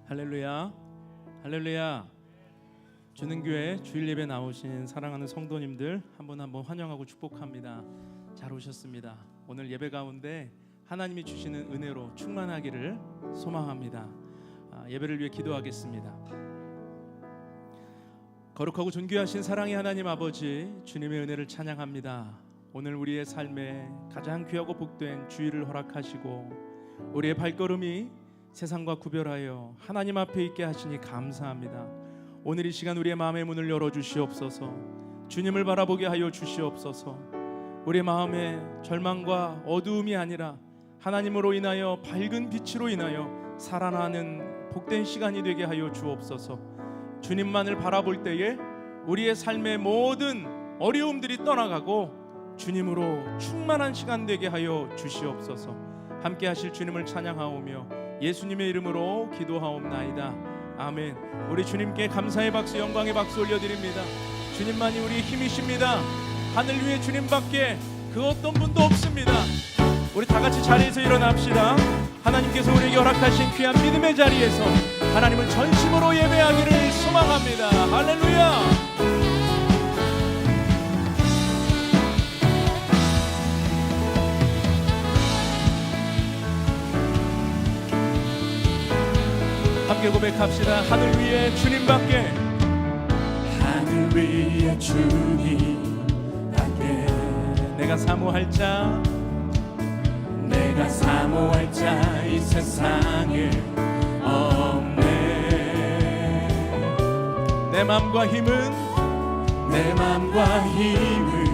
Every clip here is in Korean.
할렐루야, 할렐루야. 주는교회 주일 예배 나오신 사랑하는 성도님들 한 분 한 분 환영하고 축복합니다. 잘 오셨습니다. 오늘 예배 가운데 하나님이 주시는 은혜로 충만하기를 소망합니다. 예배를 위해 기도하겠습니다. 거룩하고 존귀하신 사랑의 하나님 아버지, 주님의 은혜를 찬양합니다. 오늘 우리의 삶에 가장 귀하고 복된 주일을 허락하시고 우리의 발걸음이 세상과 구별하여 하나님 앞에 있게 하시니 감사합니다. 오늘 이 시간 우리의 마음의 문을 열어주시옵소서. 주님을 바라보게 하여 주시옵소서. 우리의 마음에 절망과 어두움이 아니라 하나님으로 인하여 밝은 빛으로 인하여 살아나는 복된 시간이 되게 하여 주옵소서. 주님만을 바라볼 때에 우리의 삶의 모든 어려움들이 떠나가고 주님으로 충만한 시간 되게 하여 주시옵소서. 함께 하실 주님을 찬양하오며 예수님의 이름으로 기도하옵나이다. 아멘. 우리 주님께 감사의 박수, 영광의 박수 올려드립니다. 주님만이 우리의 힘이십니다. 하늘 위에 주님밖에 그 어떤 분도 없습니다. 우리 다 같이 자리에서 일어납시다. 하나님께서 우리에게 허락하신 귀한 믿음의 자리에서 하나님을 전심으로 예배하기를 소망합니다. 할렐루야. 함께 고백합시다. 하늘 위에 주님밖에, 하늘 위에 주님밖에 내가 사모할 자, 내가 사모할 자 이 세상에 없네. 내 맘과 힘은, 내 맘과 힘을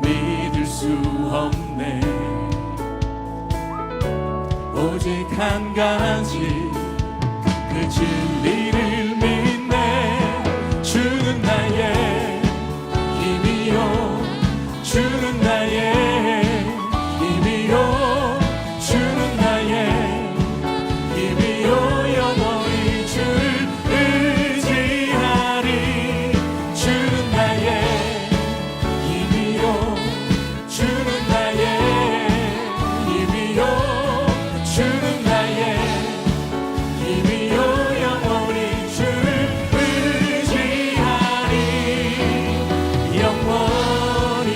믿을 수 없네. 오직 한 가지 그 진리를 믿네. 주는 나의 힘이요, 주는 나의 힘이요, 주는 나의 힘이요. 영원히 주를 의지하리. 주는 나의 힘이요, 주는 나의 힘이요, 주는 나의 힘이요. 영원히 주를 의지하리. 영원히.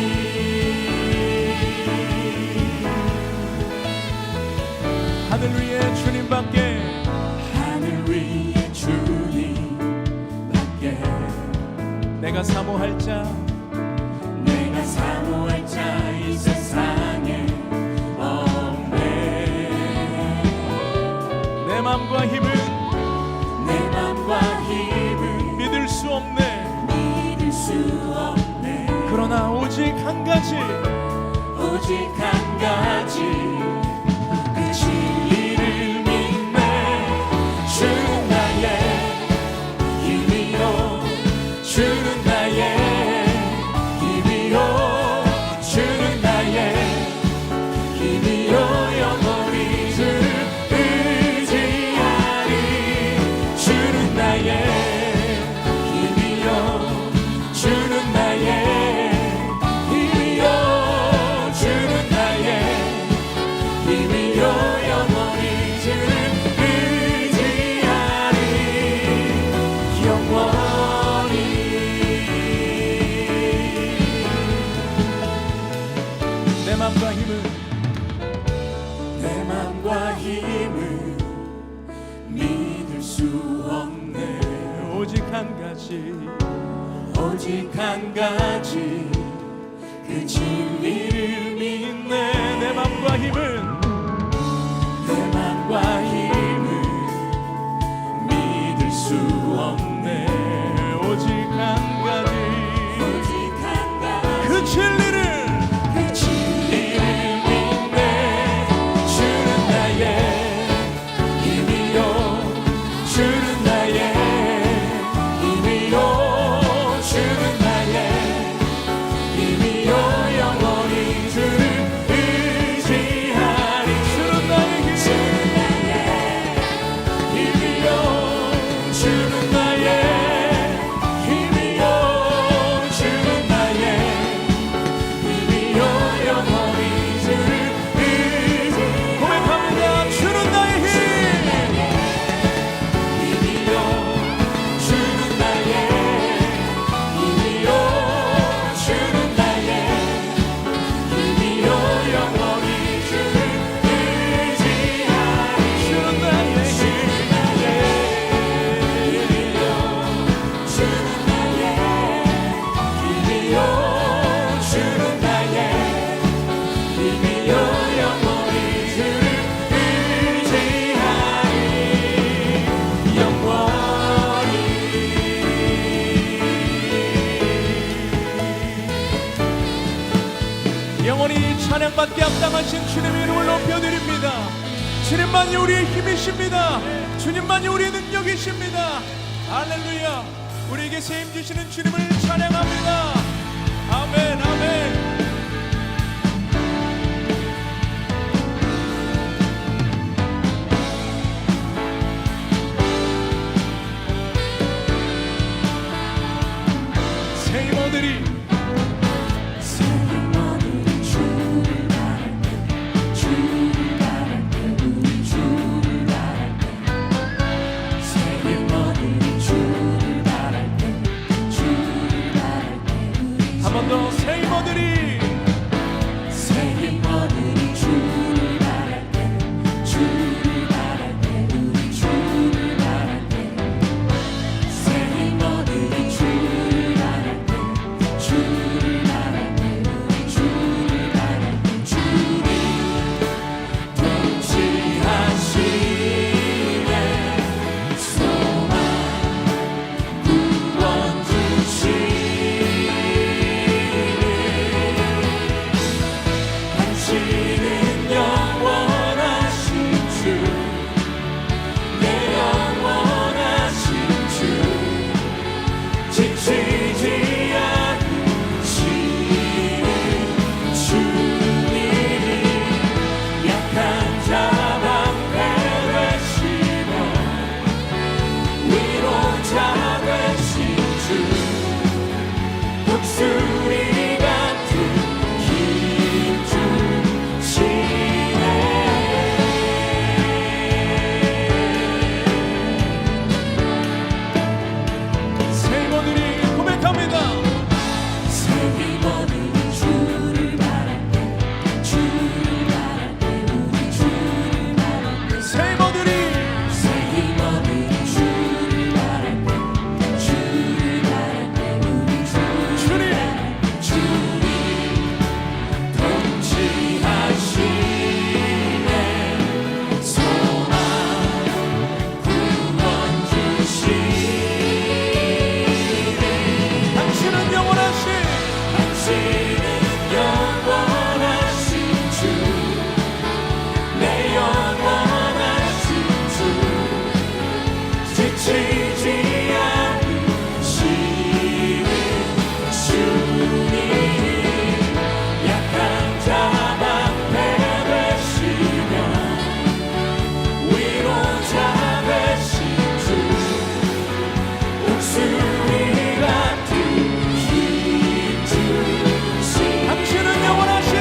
하늘 위에 주님밖에, 하늘 위에 주님밖에 내가 사모할 자, 내가 사모할 자 이 세상에 없네. 내 맘과 힘은 내 맘과 힘을 믿을 수 없네. 믿을 수 없네. 그러나 오직 한 가지, 오직 한 가지 그 진리를 믿네. 주는 나의 힘이요, 주는 나의 힘이요, 주는 나의 힘이요. 영원히 주를 의지하리. 주는 나의 힘이요, 주는 나의 힘이요, 주는 나의 힘이요. 영원히 주를 의지하리. 영원히. 내 맘과 힘은, 내 맘과 힘을 믿을 수 없네. 오직 한 가지, 오직 한 가지 그 진리를 믿네. 내 맘과 힘은, 내 맘과 힘을 믿을 수 없네. 오직 한 가지, 오직 한 가지 그 진리를, 그 진리를 믿네. 주는 나의 힘이요, 주는 나의 힘이요, 주는 나의 힘이요. 영원히 주를 의지하리. 찬양받기 합당하신 주님의 이름을 높여드립니다. 주님만이 우리의 힘이십니다. 주님만이 우리의 능력이십니다. 할렐루야. 우리에게 세임 주시는 주님을 찬양합니다. 아멘 아멘. 세임어들이 주를 바랄 때 주를 바랄 때 우리 주를 바랄 때 세임어들이 주를 바랄 때 주를 바랄 때 우리 한 번 더 세임어들이 세임어들이 주를 바랄 때 주를 바랄 때 우리 주를 바랄 때 세임어들이 주를 바랄 때 주를 바랄 때 우리 주를 바랄 때 주님 통치하시네 소망 구원 주시네 당신은 영원하신 주 내 영원하신 주 지치지 않으시는 주님 약한 자 방패 되시며 위로자 되신 주 독수리 같은 힘 주시네 세임어들이 고백합니다. 세임어들이 주를 바랄 때 주를 바랄 때 우리 주를 바랄 때 세임어들이 세임어들이 주를 바랄 때 주를 바랄 때 우리 주를 바랄 때 주님 통치하시네 소망 구원 주시네 당신은 영원하신 당신은 영원하신 주 내 영원하신 주 지치지 않으시는 주님 약한 자 방패 되시며 위로자 되신 주 독수리 같은 힘 주시 당신은 영원하신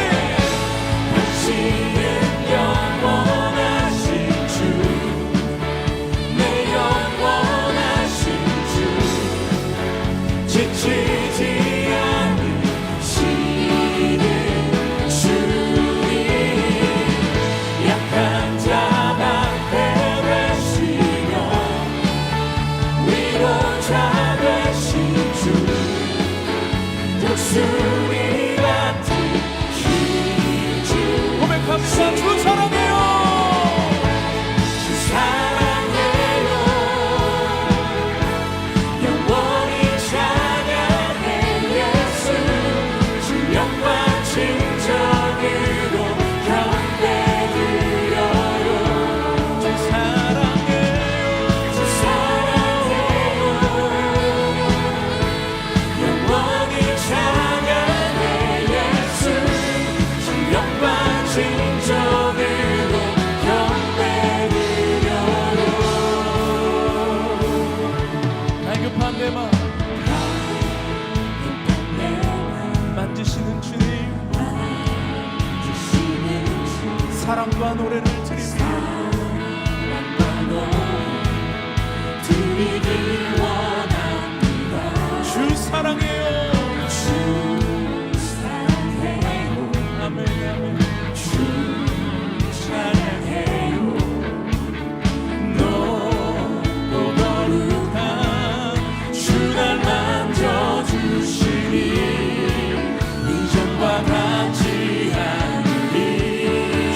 당신은 영원하신 주 내 영원하신 주 지치지 않으시는 주님 약한 자 방패 되시며 위로자 되신 주 독수리 같은 힘주 고백합니다. 주 사랑해요. 주 사랑해요 영원히 찬양해 예수 주 영광 진정으로 경배드려요 주 사랑해요. 주 사랑해요 영원히 찬양해 예수 주 영광 진정으로 경배드려요 갈급한 내 마음 만지시는 주님 사랑과 노래를 드립니다. 드리길 원합니다 주 사랑해요. 주 사랑해요 아멘 아멘. 주 찬양해요 높고 거룩한 주 날 만져주시니 이전과 같지 않으리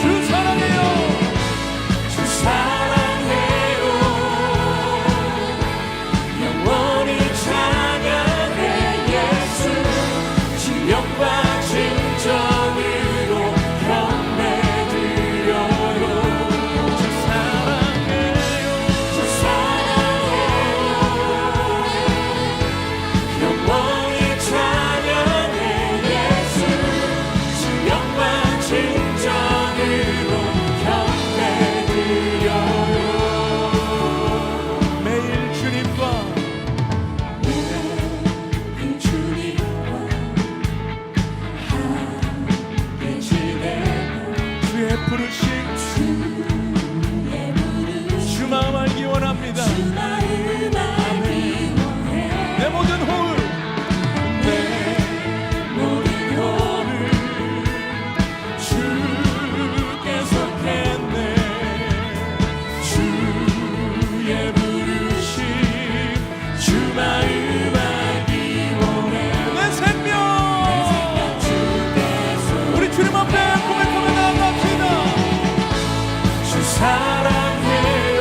주 사랑해요. 주 사랑해요 영원히 찬양해 예수 주의 부르심 주 마음 알기 원합니다. 내 모든 호흡 주께서 겠네. 주의 부르심 주 마음 알기 원해. 내 생명 우리 주님 앞에 고백하며 나아갑시다. 주 사랑해요.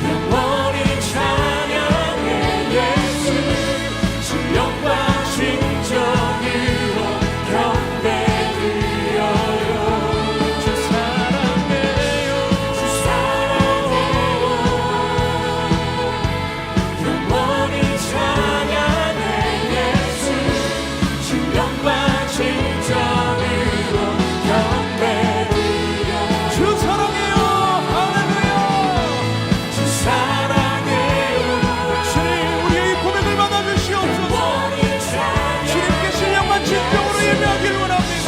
영원히 찬양해 예수. 주 영광 진정으로 경배드려요. 주 사랑해요. 주 사랑해요. 영원히 찬양해 예수. 주 영광 진정으로 경배드려요. 주 사랑해요. 할렐루야. 주 사랑해요. 주님 우리의 이 고백을 받아주시옵소서. 주님께 신령과 진정으로 예배하길 원합니다. 주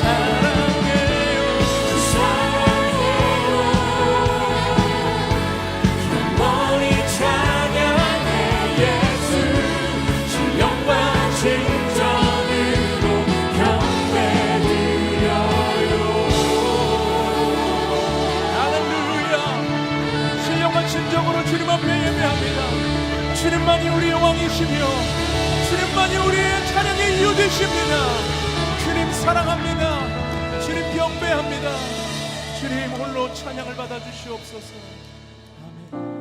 사랑해요. 영원히 찬양해 예수. 주 영광 진정으로 경배드려요. 할렐루야. 신령과 진정으로 주님 앞에 예배합니다. 주님만이 우리의 왕이시며 주님만이 우리의 찬양의 이유 되십니다. 주님 사랑합니다. 주님 경배합니다. 주님 홀로 찬양을 받아주시옵소서. 아멘.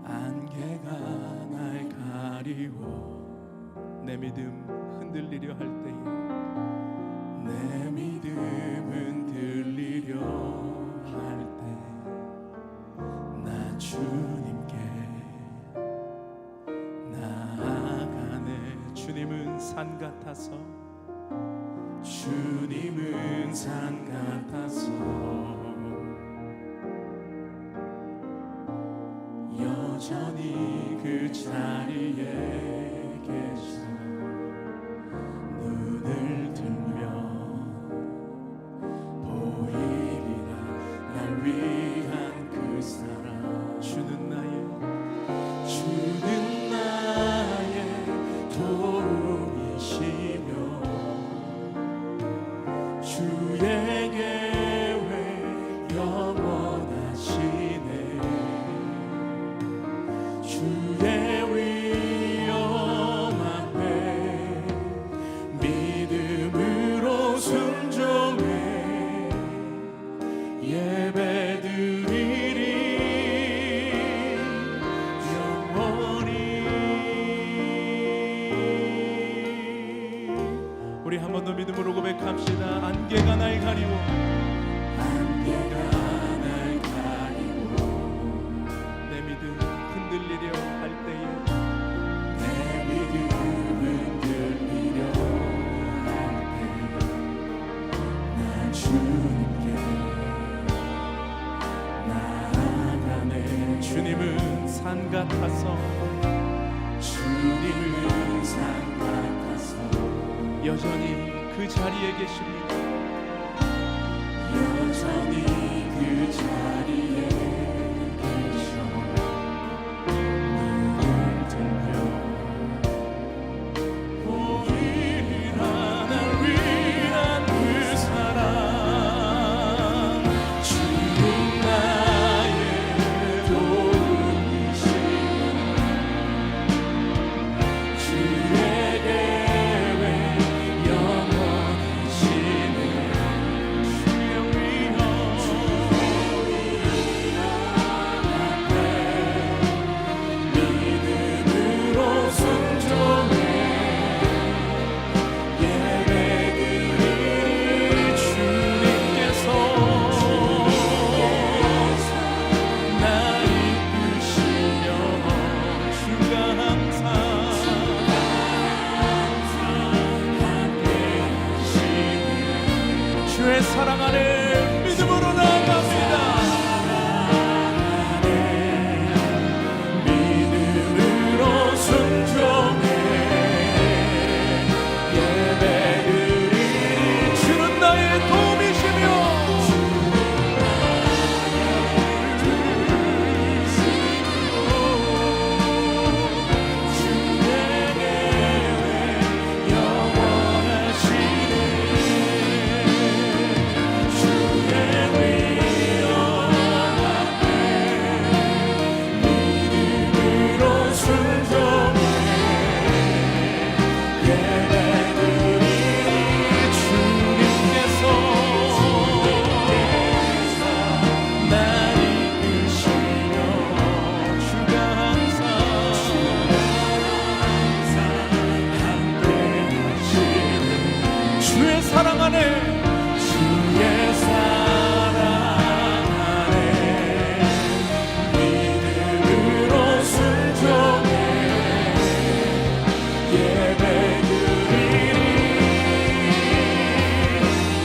안개가 날 가리워 내 믿음 흔들리려 할 때에 내 믿음 흔들리려 할 때 나 주님께 나아가네. 주님은 산 같아서 주님은 산 같아서 여전히 그 자리에 계셔. 눈을 들면 보이리라 날 위한 그 사랑. 주는 나의 도움이시며 주의 계획 영원하시네. 주의 위엄 앞에 믿음으로 순종해 예배드리리 영원히. 우리 한 번 더 믿음으로 고백합시다. 안개가 날 가리워 내 믿음 흔들리려 할 때에 내 믿음 흔들리려 할 때 나 주님께 나아가네. 주님은 산 같아서 주님은 산 같아서 여전히 그 자리에 계십니다. 여전히 그 자리에 계셔. 눈을 들면 보이리라 날 위한 그 사랑. 주는 나의 도움이시며 주의 계획 영원하시네. 주의 위엄 주의 사랑 안에 믿음으로 순종해 예배드리리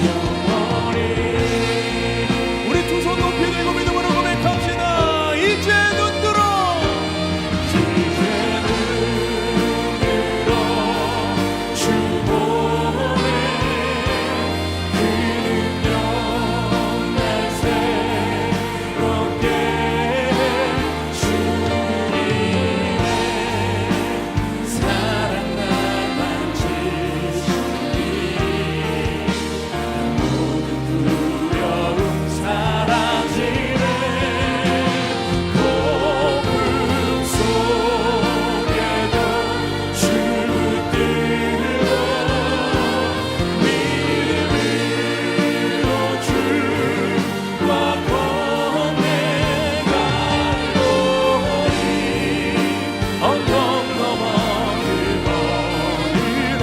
영원히. 우리 두 손 높이 들고 믿음으로 고백합시다. 이제 눈 들어 주 보내 그 능력 날 새롭게 해 주님의 사랑 날 만지시니 모든 두려움 사라지네. 고금 속에도 주를 들고 믿음으로 주와 건너가리로니 언덕 넘어 그 어느 날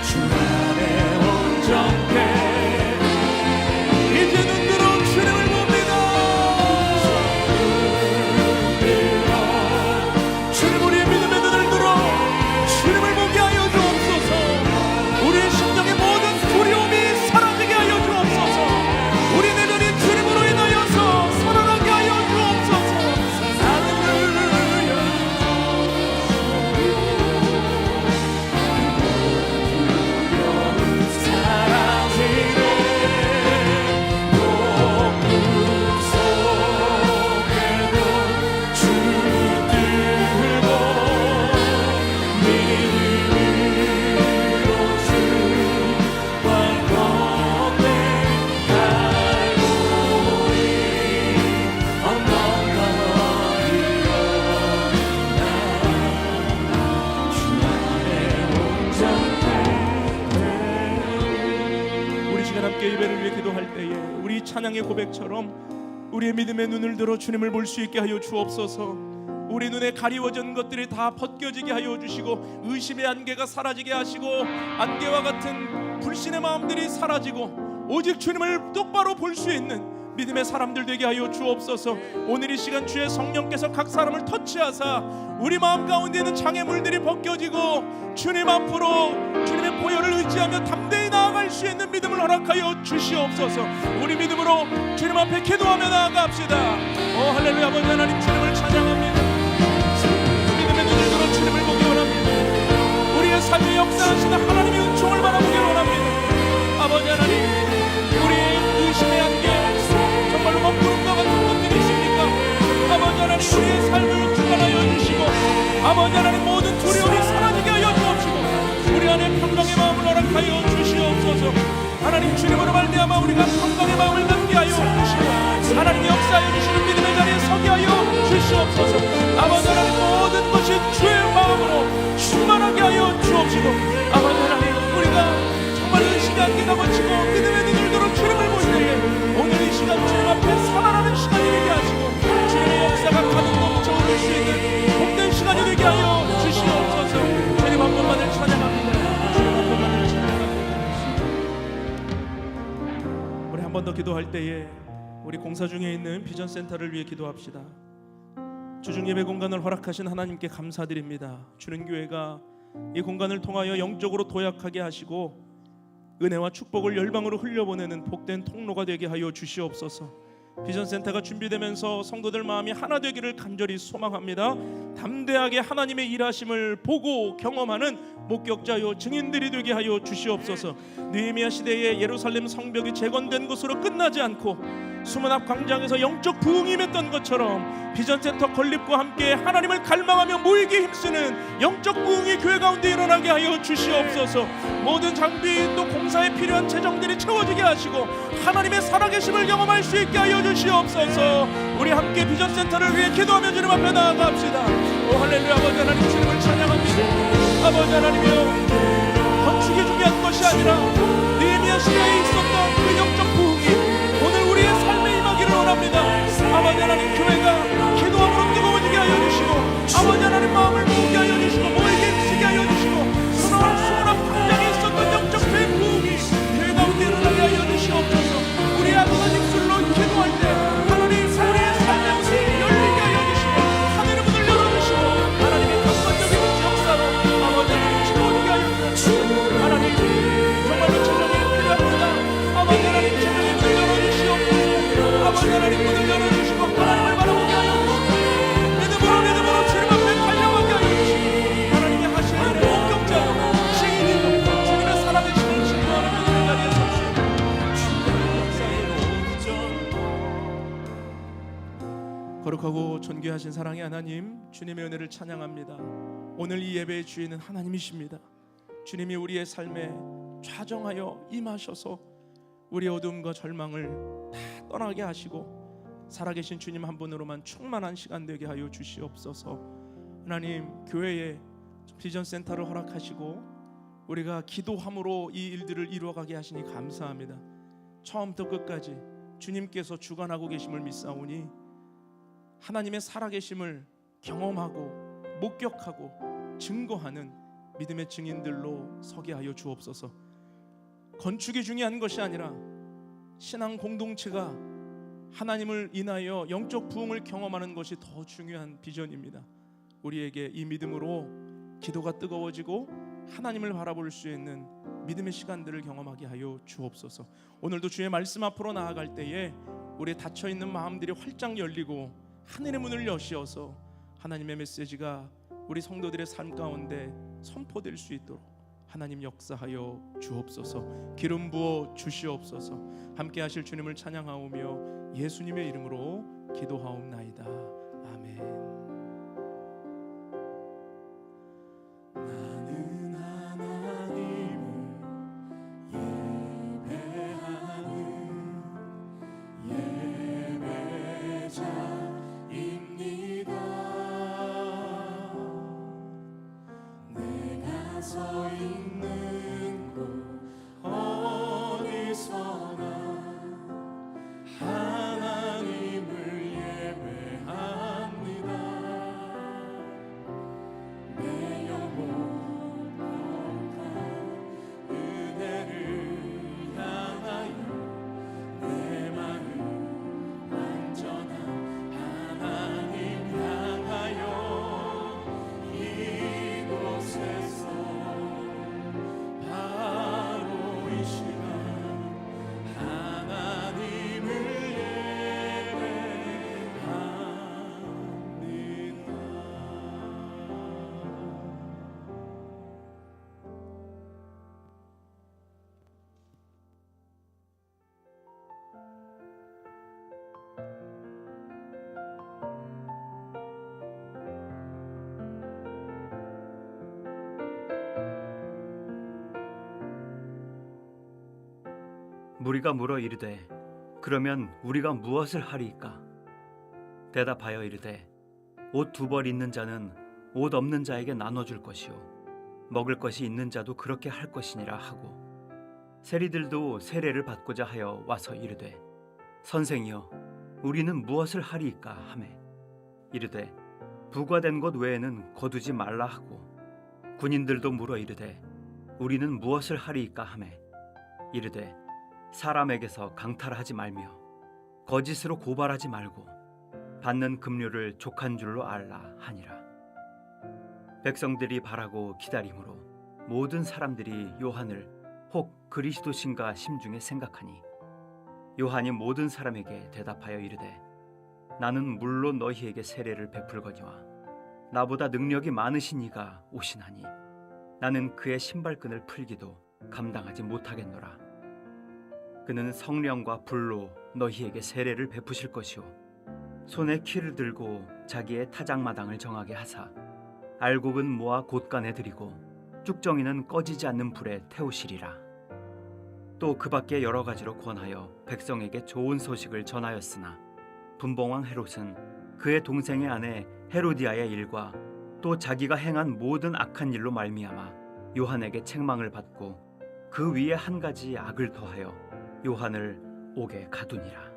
주 안에 온전해. 이제 눈 들어 주님을 봅니다. 주님 우리의 믿음의 눈을 들어 주님을 보게 하여 주옵소서. 우리의 심령의 모든 두려움이 사라지게 하여 주옵소서. 우리 내면이 주님으로 인하여서 살아나게 하여 주옵소서. 할렐루야. 사라지네. 고금 속에도 주를 들고 믿음으로 주와 건너가리로니 언덕 넘어 주 안에 온전해. 우리 시간 함께 예배를 위해 기도할 때에 우리 찬양의 고백처럼 우리의 믿음의 눈을 들어 주님을 볼 수 있게 하여 주옵소서. 우리 눈에 가리워진 것들이 다 벗겨지게 하여 주시고 의심의 안개가 사라지게 하시고 안개와 같은 불신의 마음들이 사라지고 오직 주님을 똑바로 볼 수 있는 믿음의 사람들 되게 하여 주옵소서. 오늘 이 시간 주의 성령께서 각 사람을 터치하사 우리 마음 가운데 있는 장애물들이 벗겨지고 주님 앞으로 주님의 보혈을 의지하며 담대히 나아갈 수 있는 믿음을 허락하여 주시옵소서. 우리 믿음으로 주님 앞에 기도하며 나아갑시다. 할렐루야. 아버지 하나님 주님을 찬양합니다. 믿음의 눈을 들어 주님을 보기 원합니다. 우리의 삶의 역사하시는 하나님의 은총을 바라보기 원합니다. 아버지 하나님 우리의 의심의 안개 정말로 먹구름과 같은 것들이 있습니까? 아버지 하나님 우리의 삶을 주관하여 주시고 아버지 하나님 모든 두려움이 사라지게 하여 주옵시고 우리 안에 평강의 마음을 허락하여 주시옵소서. 하나님 주님으로 말미암아 우리가 평강의 마음을 갖게 하여 주시고 하나님의 역사하여 주시는 믿음의 자리에 서게 하여 주시옵소서. 아버지 하나님 모든 것이 주의 마음으로 충만하게 하여 주옵시고 아버지 하나님 우리가 정말 의식의 안개가 거치고 믿음의 눈을 들어 주님을 볼 때에 오늘 이 시간 주님 앞에 살아나는 시간이 되게 하시고 주님의 역사가 가득 넘쳐 오를 수 있는 복된 시간이 되게 하여 주시옵소서. 주님 한 번만을 찬양합니다. 주님 한 번만을 찬양합니다. 우리 한 번 더 기도할 때에 우리 공사 중에 있는 비전센터를 위해 기도합시다. 주중 예배 공간을 허락하신 하나님께 감사드립니다. 주는 교회가 이 공간을 통하여 영적으로 도약하게 하시고 은혜와 축복을 열방으로 흘려보내는 복된 통로가 되게 하여 주시옵소서. 비전센터가 준비되면서 성도들 마음이 하나 되기를 간절히 소망합니다. 담대하게 하나님의 일하심을 보고 경험하는 목격자요 증인들이 되게 하여 주시옵소서. 느헤미야 시대에 예루살렘 성벽이 재건된 것으로 끝나지 않고 수문 앞 광장에서 영적 부흥이 맺던 것처럼 비전센터 건립과 함께 하나님을 갈망하며 모이기 힘쓰는 영적 부흥이 교회 가운데 일어나게 하여 주시옵소서. 모든 장비 또 공사에 필요한 재정들이 채워지게 하시고 하나님의 살아계심을 경험할 수 있게 하여 주시옵소서. 우리 함께 비전센터를 위해 기도하며 주님 앞에 나아갑시다. 오 할렐루야. 아버지 하나님 주님을 찬양합니다. 아버지 하나님이여 건축이 중요한 것이 아니라 느헤미야 시대에 있었던 그 영적 부흥이 오늘 우리의 삶에 임하기를 원합니다. 아버지 하나님 교회가 기도함으로 뜨거워지게 하여 주시고 아버지 하나님 마음을 모으게 하여 주시고 모이게 힘쓰게 하여 주시고 수놓은 수문앞 광장에 있었던 영적 부흥 존귀하신 사랑의 하나님, 주님의 은혜를 찬양합니다. 오늘 이 예배의 주인은 하나님이십니다. 주님이 우리의 삶에 좌정하여 임하셔서 우리의 어둠과 절망을 다 떠나게 하시고 살아계신 주님 한 분으로만 충만한 시간 되게 하여 주시옵소서. 하나님, 교회에 비전 센터를 허락하시고 우리가 기도함으로 이 일들을 이루어가게 하시니 감사합니다. 처음부터 끝까지 주님께서 주관하고 계심을 믿사오니 하나님의 살아계심을 경험하고 목격하고 증거하는 믿음의 증인들로 서게 하여 주옵소서. 건축이 중요한 것이 아니라 신앙 공동체가 하나님을 인하여 영적 부흥을 경험하는 것이 더 중요한 비전입니다. 우리에게 이 믿음으로 기도가 뜨거워지고 하나님을 바라볼 수 있는 믿음의 시간들을 경험하게 하여 주옵소서. 오늘도 주의 말씀 앞으로 나아갈 때에 우리의 닫혀있는 마음들이 활짝 열리고 하늘의 문을 여시어서 하나님의 메시지가 우리 성도들의 삶 가운데 선포될 수 있도록 하나님 역사하여 주옵소서. 기름 부어 주시옵소서. 함께 하실 주님을 찬양하오며 예수님의 이름으로 기도하옵나이다. 아멘. 서 있는 곳 어디서나 하나님을 예배합니다. 내 영혼 거룩한 은혜를 향하여 내 마음 완전한 하나님 향하여 이곳에서 무리가 물어 이르되 그러면 우리가 무엇을 하리이까? 대답하여 이르되 옷 2벌 있는 자는 옷 없는 자에게 나눠줄 것이요 먹을 것이 있는 자도 그렇게 할 것이니라 하고 세리들도 세례를 받고자 하여 와서 이르되 선생이여 우리는 무엇을 하리이까 하매 이르되 부과된 것 외에는 거두지 말라 하고 군인들도 물어 이르되 우리는 무엇을 하리이까 하매 이르되 사람에게서 강탈하지 말며 거짓으로 고발하지 말고 받는 급료를 족한 줄로 알라 하니라. 백성들이 바라고 기다림으로 모든 사람들이 요한을 혹 그리스도신가 심중에 생각하니 요한이 모든 사람에게 대답하여 이르되 나는 물로 너희에게 세례를 베풀거니와 나보다 능력이 많으신 이가 오시나니 나는 그의 신발끈을 풀기도 감당하지 못하겠노라. 그는 성령과 불로 너희에게 세례를 베푸실 것이요 손에 키를 들고 자기의 타작마당을 정하게 하사 알곡은 모아 곳간에 들이고 쭉정이는 꺼지지 않는 불에 태우시리라. 또 그 밖에 여러 가지로 권하여 백성에게 좋은 소식을 전하였으나 분봉왕 헤롯은 그의 동생의 아내 헤로디아의 일과 또 자기가 행한 모든 악한 일로 말미암아 요한에게 책망을 받고 그 위에 한 가지 악을 더하여 요한을 옥에 가두니라.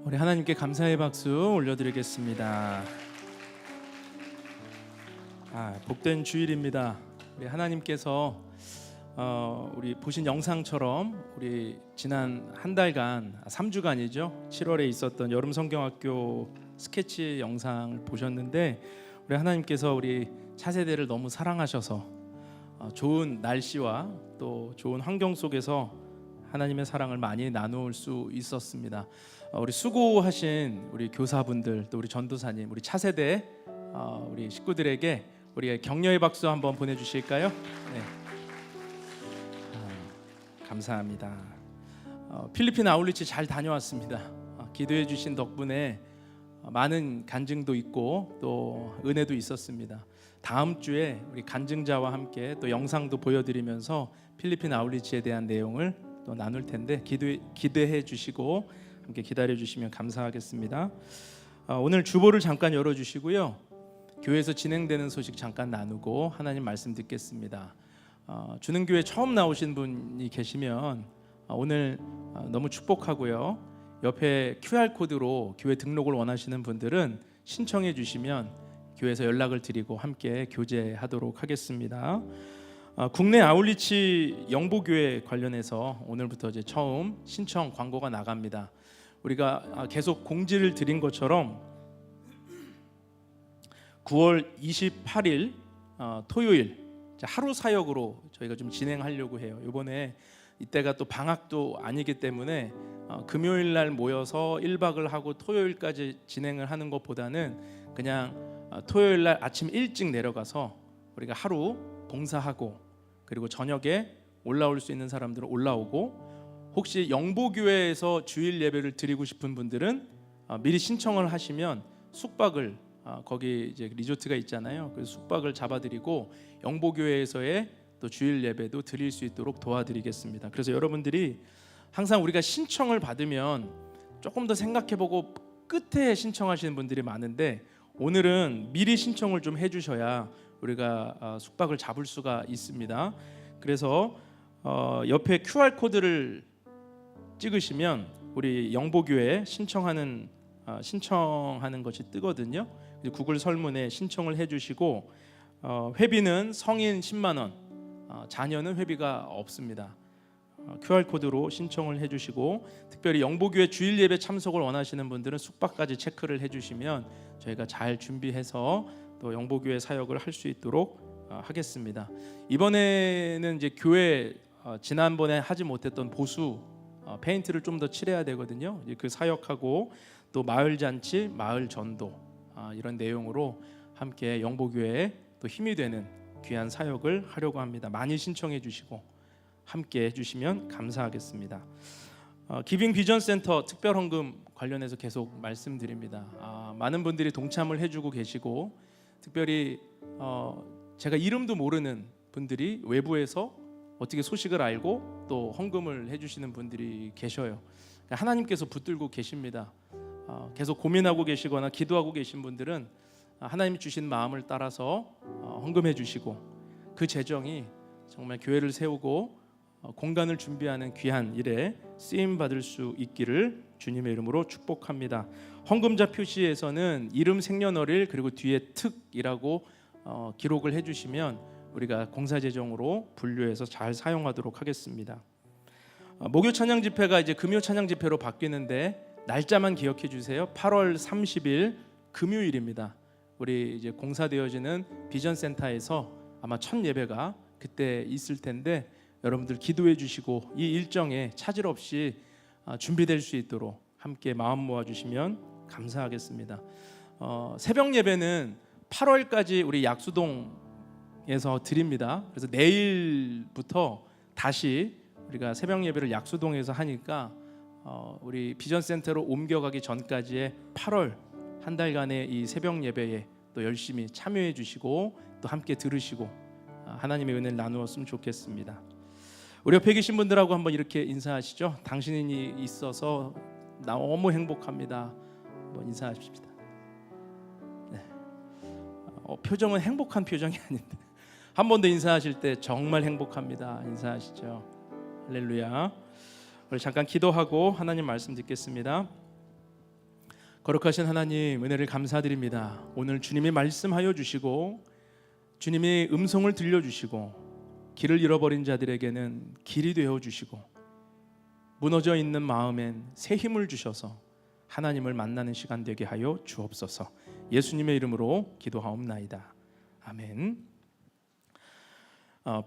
우리 하나님께 감사의 박수 올려드리겠습니다. 복된 주일입니다. 우리 하나님께서 우리 보신 영상처럼 우리 지난 한 달간 3주간이죠. 7월에 있었던 여름 성경학교 스케치 영상을 보셨는데 우리 하나님께서 우리 차세대를 너무 사랑하셔서 좋은 날씨와 또 좋은 환경 속에서 하나님의 사랑을 많이 나눌 수 있었습니다. 우리 수고하신 우리 교사분들 또 우리 전도사님 우리 차세대 우리 식구들에게 우리가 격려의 박수 한번 보내주실까요? 네. 감사합니다. 필리핀 아울리치 잘 다녀왔습니다. 기도해 주신 덕분에 많은 간증도 있고 또 은혜도 있었습니다. 다음 주에 우리 간증자와 함께 또 영상도 보여드리면서 필리핀 아울리치에 대한 내용을 또 나눌 텐데 기대해 주시고 함께 기다려 주시면 감사하겠습니다. 오늘 주보를 잠깐 열어주시고요. 교회에서 진행되는 소식 잠깐 나누고 하나님 말씀 듣겠습니다. 주능교회 처음 나오신 분이 계시면 오늘 너무 축복하고요. 옆에 QR코드로 교회 등록을 원하시는 분들은 신청해 주시면 교회에서 연락을 드리고 함께 교제하도록 하겠습니다. 국내 아울리치 영보교회 관련해서 오늘부터 이제 처음 신청 광고가 나갑니다. 우리가 계속 공지를 드린 것처럼 9월 28일 토요일 하루 사역으로 저희가 좀 진행하려고 해요. 이번에 이때가 또 방학도 아니기 때문에 금요일 날 모여서 1박을 하고 토요일까지 진행을 하는 것보다는 그냥 토요일 날 아침 일찍 내려가서 우리가 하루 봉사하고 그리고 저녁에 올라올 수 있는 사람들은 올라오고 혹시 영보교회에서 주일 예배를 드리고 싶은 분들은 미리 신청을 하시면 숙박을 거기 이제 리조트가 있잖아요. 그래서 숙박을 잡아드리고 영보교회에서의 또 주일 예배도 드릴 수 있도록 도와드리겠습니다. 그래서 여러분들이 항상 우리가 신청을 받으면 조금 더 생각해보고 끝에 신청하시는 분들이 많은데 오늘은 미리 신청을 좀 해주셔야 우리가 숙박을 잡을 수가 있습니다. 그래서 옆에 QR 코드를 찍으시면 우리 영보교회 신청하는 것이 뜨거든요. 구글 설문에 신청을 해주시고 회비는 성인 10만 원, 자녀는 회비가 없습니다. QR 코드로 신청을 해주시고 특별히 영보교회 주일 예배 참석을 원하시는 분들은 숙박까지 체크를 해주시면 저희가 잘 준비해서 또 영보교회 사역을 할 수 있도록 하겠습니다. 이번에는 이제 교회 지난번에 하지 못했던 보수 페인트를 좀 더 칠해야 되거든요. 그 사역하고 또 마을 잔치, 마을 전도 이런 내용으로 함께 영보교회에 또 힘이 되는 귀한 사역을 하려고 합니다. 많이 신청해 주시고 함께 해주시면 감사하겠습니다. 기빙 비전 센터 특별 헌금 관련해서 계속 말씀드립니다. 많은 분들이 동참을 해주고 계시고 특별히 제가 이름도 모르는 분들이 외부에서 어떻게 소식을 알고 또 헌금을 해주시는 분들이 계셔요. 하나님께서 붙들고 계십니다. 계속 고민하고 계시거나 기도하고 계신 분들은 하나님이 주신 마음을 따라서 헌금해 주시고 그 재정이 정말 교회를 세우고 공간을 준비하는 귀한 일에 쓰임 받을 수 있기를 주님의 이름으로 축복합니다. 헌금자 표시에서는 이름 생년월일 그리고 뒤에 특이라고 기록을 해주시면 우리가 공사재정으로 분류해서 잘 사용하도록 하겠습니다. 목요 찬양 집회가 이제 금요 찬양 집회로 바뀌는데 날짜만 기억해 주세요. 8월 30일 금요일입니다. 우리 이제 공사되어지는 비전 센터에서 아마 첫 예배가 그때 있을 텐데 여러분들 기도해 주시고 이 일정에 차질 없이 준비될 수 있도록 함께 마음 모아 주시면 감사하겠습니다. 새벽 예배는 8월까지 우리 약수동에서 드립니다. 그래서 내일부터 다시 우리가 새벽 예배를 약수동에서 하니까 우리 비전 센터로 옮겨가기 전까지의 8월 한 달간의 이 새벽 예배에 또 열심히 참여해 주시고 또 함께 들으시고 하나님의 은혜를 나누었으면 좋겠습니다. 우리 옆에 계신 분들하고 한번 이렇게 인사하시죠. 당신이 있어서 너무 행복합니다. 한번 인사하십시다. 네. 표정은 행복한 표정이 아닌데 한 번 더 인사하실 때 정말 행복합니다. 인사하시죠. 할렐루야. 우리 잠깐 기도하고 하나님 말씀 듣겠습니다. 거룩하신 하나님, 은혜를 감사드립니다. 오늘 주님이 말씀하여 주시고 주님이 음성을 들려주시고 길을 잃어버린 자들에게는 길이 되어 주시고 무너져 있는 마음엔 새 힘을 주셔서 하나님을 만나는 시간 되게 하여 주옵소서. 예수님의 이름으로 기도하옵나이다. 아멘.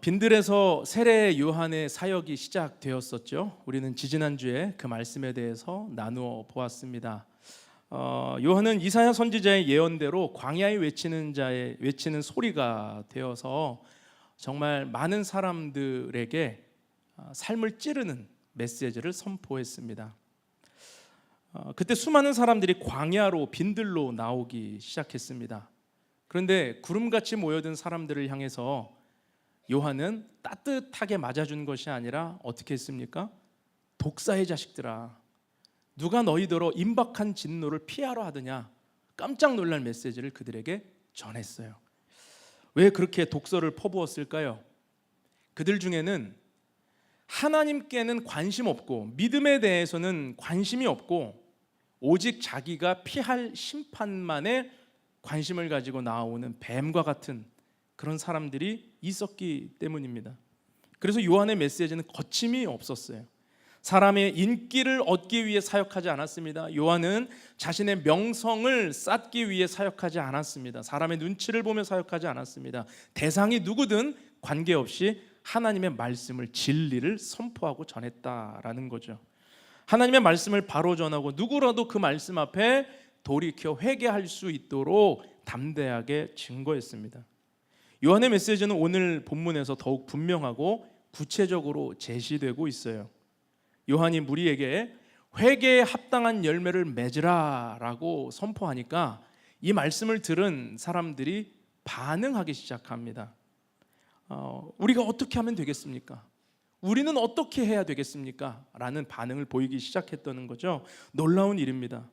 빈들에서 세례 요한의 사역이 시작되었었죠. 우리는 지지난주에 그 말씀에 대해서 나누어 보았습니다. 요한은 이사야 선지자의 예언대로 광야에 외치는 소리가 되어서 정말 많은 사람들에게 삶을 찌르는 메시지를 선포했습니다. 그때 수많은 사람들이 광야로 빈들로 나오기 시작했습니다. 그런데 구름같이 모여든 사람들을 향해서 요한은 따뜻하게 맞아준 것이 아니라 어떻게 했습니까? 독사의 자식들아, 누가 너희더러 임박한 진노를 피하려 하더냐, 깜짝 놀랄 메시지를 그들에게 전했어요. 왜 그렇게 독서를 퍼부었을까요? 그들 중에는 하나님께는 관심 없고 믿음에 대해서는 관심이 없고 오직 자기가 피할 심판만에 관심을 가지고 나오는 뱀과 같은 그런 사람들이 있었기 때문입니다. 그래서 요한의 메시지는 거침이 없었어요. 사람의 인기를 얻기 위해 사역하지 않았습니다. 요한은 자신의 명성을 쌓기 위해 사역하지 않았습니다. 사람의 눈치를 보며 사역하지 않았습니다. 대상이 누구든 관계없이 하나님의 말씀을, 진리를 선포하고 전했다라는 거죠. 하나님의 말씀을 바로 전하고 누구라도 그 말씀 앞에 돌이켜 회개할 수 있도록 담대하게 증거했습니다. 요한의 메시지는 오늘 본문에서 더욱 분명하고 구체적으로 제시되고 있어요. 요한이 무리에게 회개에 합당한 열매를 맺으라 라고 선포하니까 이 말씀을 들은 사람들이 반응하기 시작합니다. 우리가 어떻게 하면 되겠습니까? 우리는 어떻게 해야 되겠습니까? 라는 반응을 보이기 시작했다는 거죠. 놀라운 일입니다.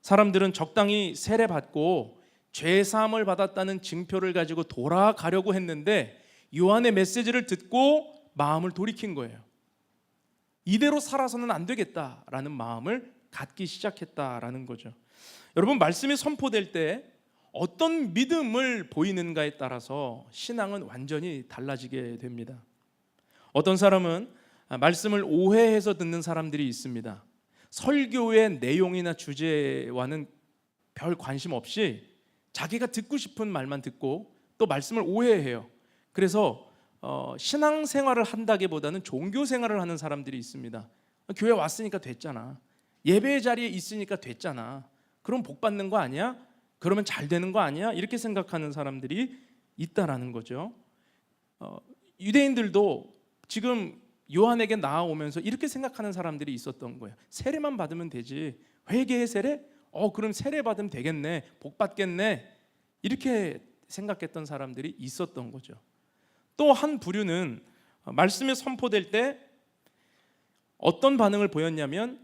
사람들은 적당히 세례받고 죄사함을 받았다는 증표를 가지고 돌아가려고 했는데 요한의 메시지를 듣고 마음을 돌이킨 거예요. 이대로 살아서는 안 되겠다라는 마음을 갖기 시작했다라는 거죠. 여러분, 말씀이 선포될 때 어떤 믿음을 보이는가에 따라서 신앙은 완전히 달라지게 됩니다. 어떤 사람은 말씀을 오해해서 듣는 사람들이 있습니다. 설교의 내용이나 주제와는 별 관심 없이 자기가 듣고 싶은 말만 듣고 또 말씀을 오해해요. 그래서 신앙생활을 한다기보다는 종교생활을 하는 사람들이 있습니다. 교회 왔으니까 됐잖아, 예배 자리에 있으니까 됐잖아, 그럼 복 받는 거 아니야? 그러면 잘 되는 거 아니야? 이렇게 생각하는 사람들이 있다라는 거죠. 유대인들도 지금 요한에게 나아오면서 이렇게 생각하는 사람들이 있었던 거예요. 세례만 받으면 되지, 회개의 세례? 그럼 세례 받으면 되겠네, 복 받겠네, 이렇게 생각했던 사람들이 있었던 거죠. 또 한 부류는 말씀이 선포될 때 어떤 반응을 보였냐면,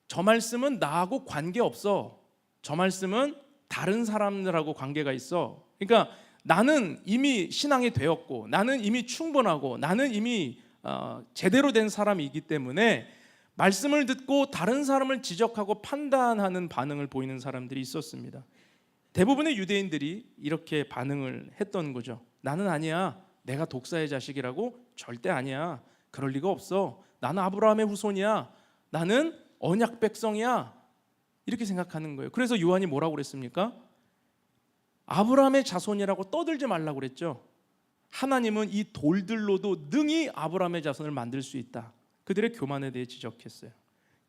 저 말씀은 나하고 관계없어, 저 말씀은 다른 사람들하고 관계가 있어, 그러니까 나는 이미 신앙이 되었고 나는 이미 충분하고 나는 이미 제대로 된 사람이기 때문에 말씀을 듣고 다른 사람을 지적하고 판단하는 반응을 보이는 사람들이 있었습니다. 대부분의 유대인들이 이렇게 반응을 했던 거죠. 나는 아니야, 내가 독사의 자식이라고? 절대 아니야, 그럴 리가 없어, 나는 아브라함의 후손이야, 나는 언약 백성이야, 이렇게 생각하는 거예요. 그래서 요한이 뭐라고 그랬습니까? 아브라함의 자손이라고 떠들지 말라고 그랬죠. 하나님은 이 돌들로도 능히 아브라함의 자손을 만들 수 있다, 그들의 교만에 대해 지적했어요.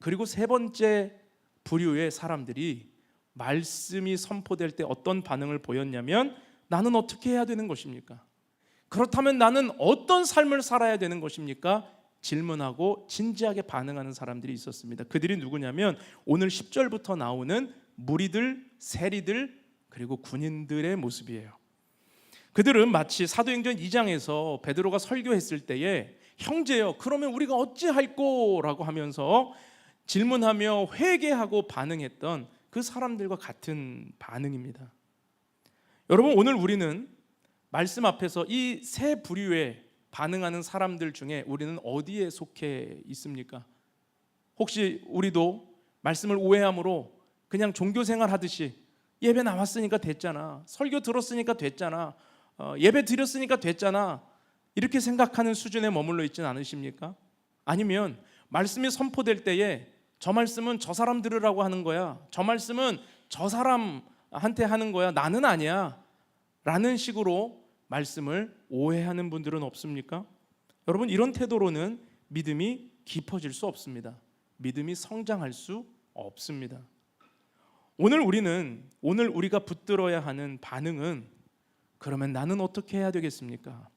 그리고 세 번째 부류의 사람들이 말씀이 선포될 때 어떤 반응을 보였냐면, 나는 어떻게 해야 되는 것입니까? 그렇다면 나는 어떤 삶을 살아야 되는 것입니까? 질문하고 진지하게 반응하는 사람들이 있었습니다. 그들이 누구냐면 오늘 10절부터 나오는 무리들, 세리들, 그리고 군인들의 모습이에요. 그들은 마치 사도행전 2장에서 베드로가 설교했을 때에 형제여, 그러면 우리가 어찌할꼬? 라고 하면서 질문하며 회개하고 반응했던 그 사람들과 같은 반응입니다. 여러분, 오늘 우리는 말씀 앞에서 이 세 부류에 반응하는 사람들 중에 우리는 어디에 속해 있습니까? 혹시 우리도 말씀을 오해함으로 그냥 종교생활 하듯이 예배 나왔으니까 됐잖아, 설교 들었으니까 됐잖아, 예배 드렸으니까 됐잖아, 이렇게 생각하는 수준에 머물러 있지는 않으십니까? 아니면 말씀이 선포될 때에 저 말씀은 저 사람 들으라고 하는 거야, 저 말씀은 저 사람한테 하는 거야, 나는 아니야 라는 식으로 말씀을 오해하는 분들은 없습니까? 여러분, 이런 태도로는 믿음이 깊어질 수 없습니다. 믿음이 성장할 수 없습니다. 오늘 우리가 붙들어야 하는 반응은, 그러면 나는 어떻게 해야 되겠습니까?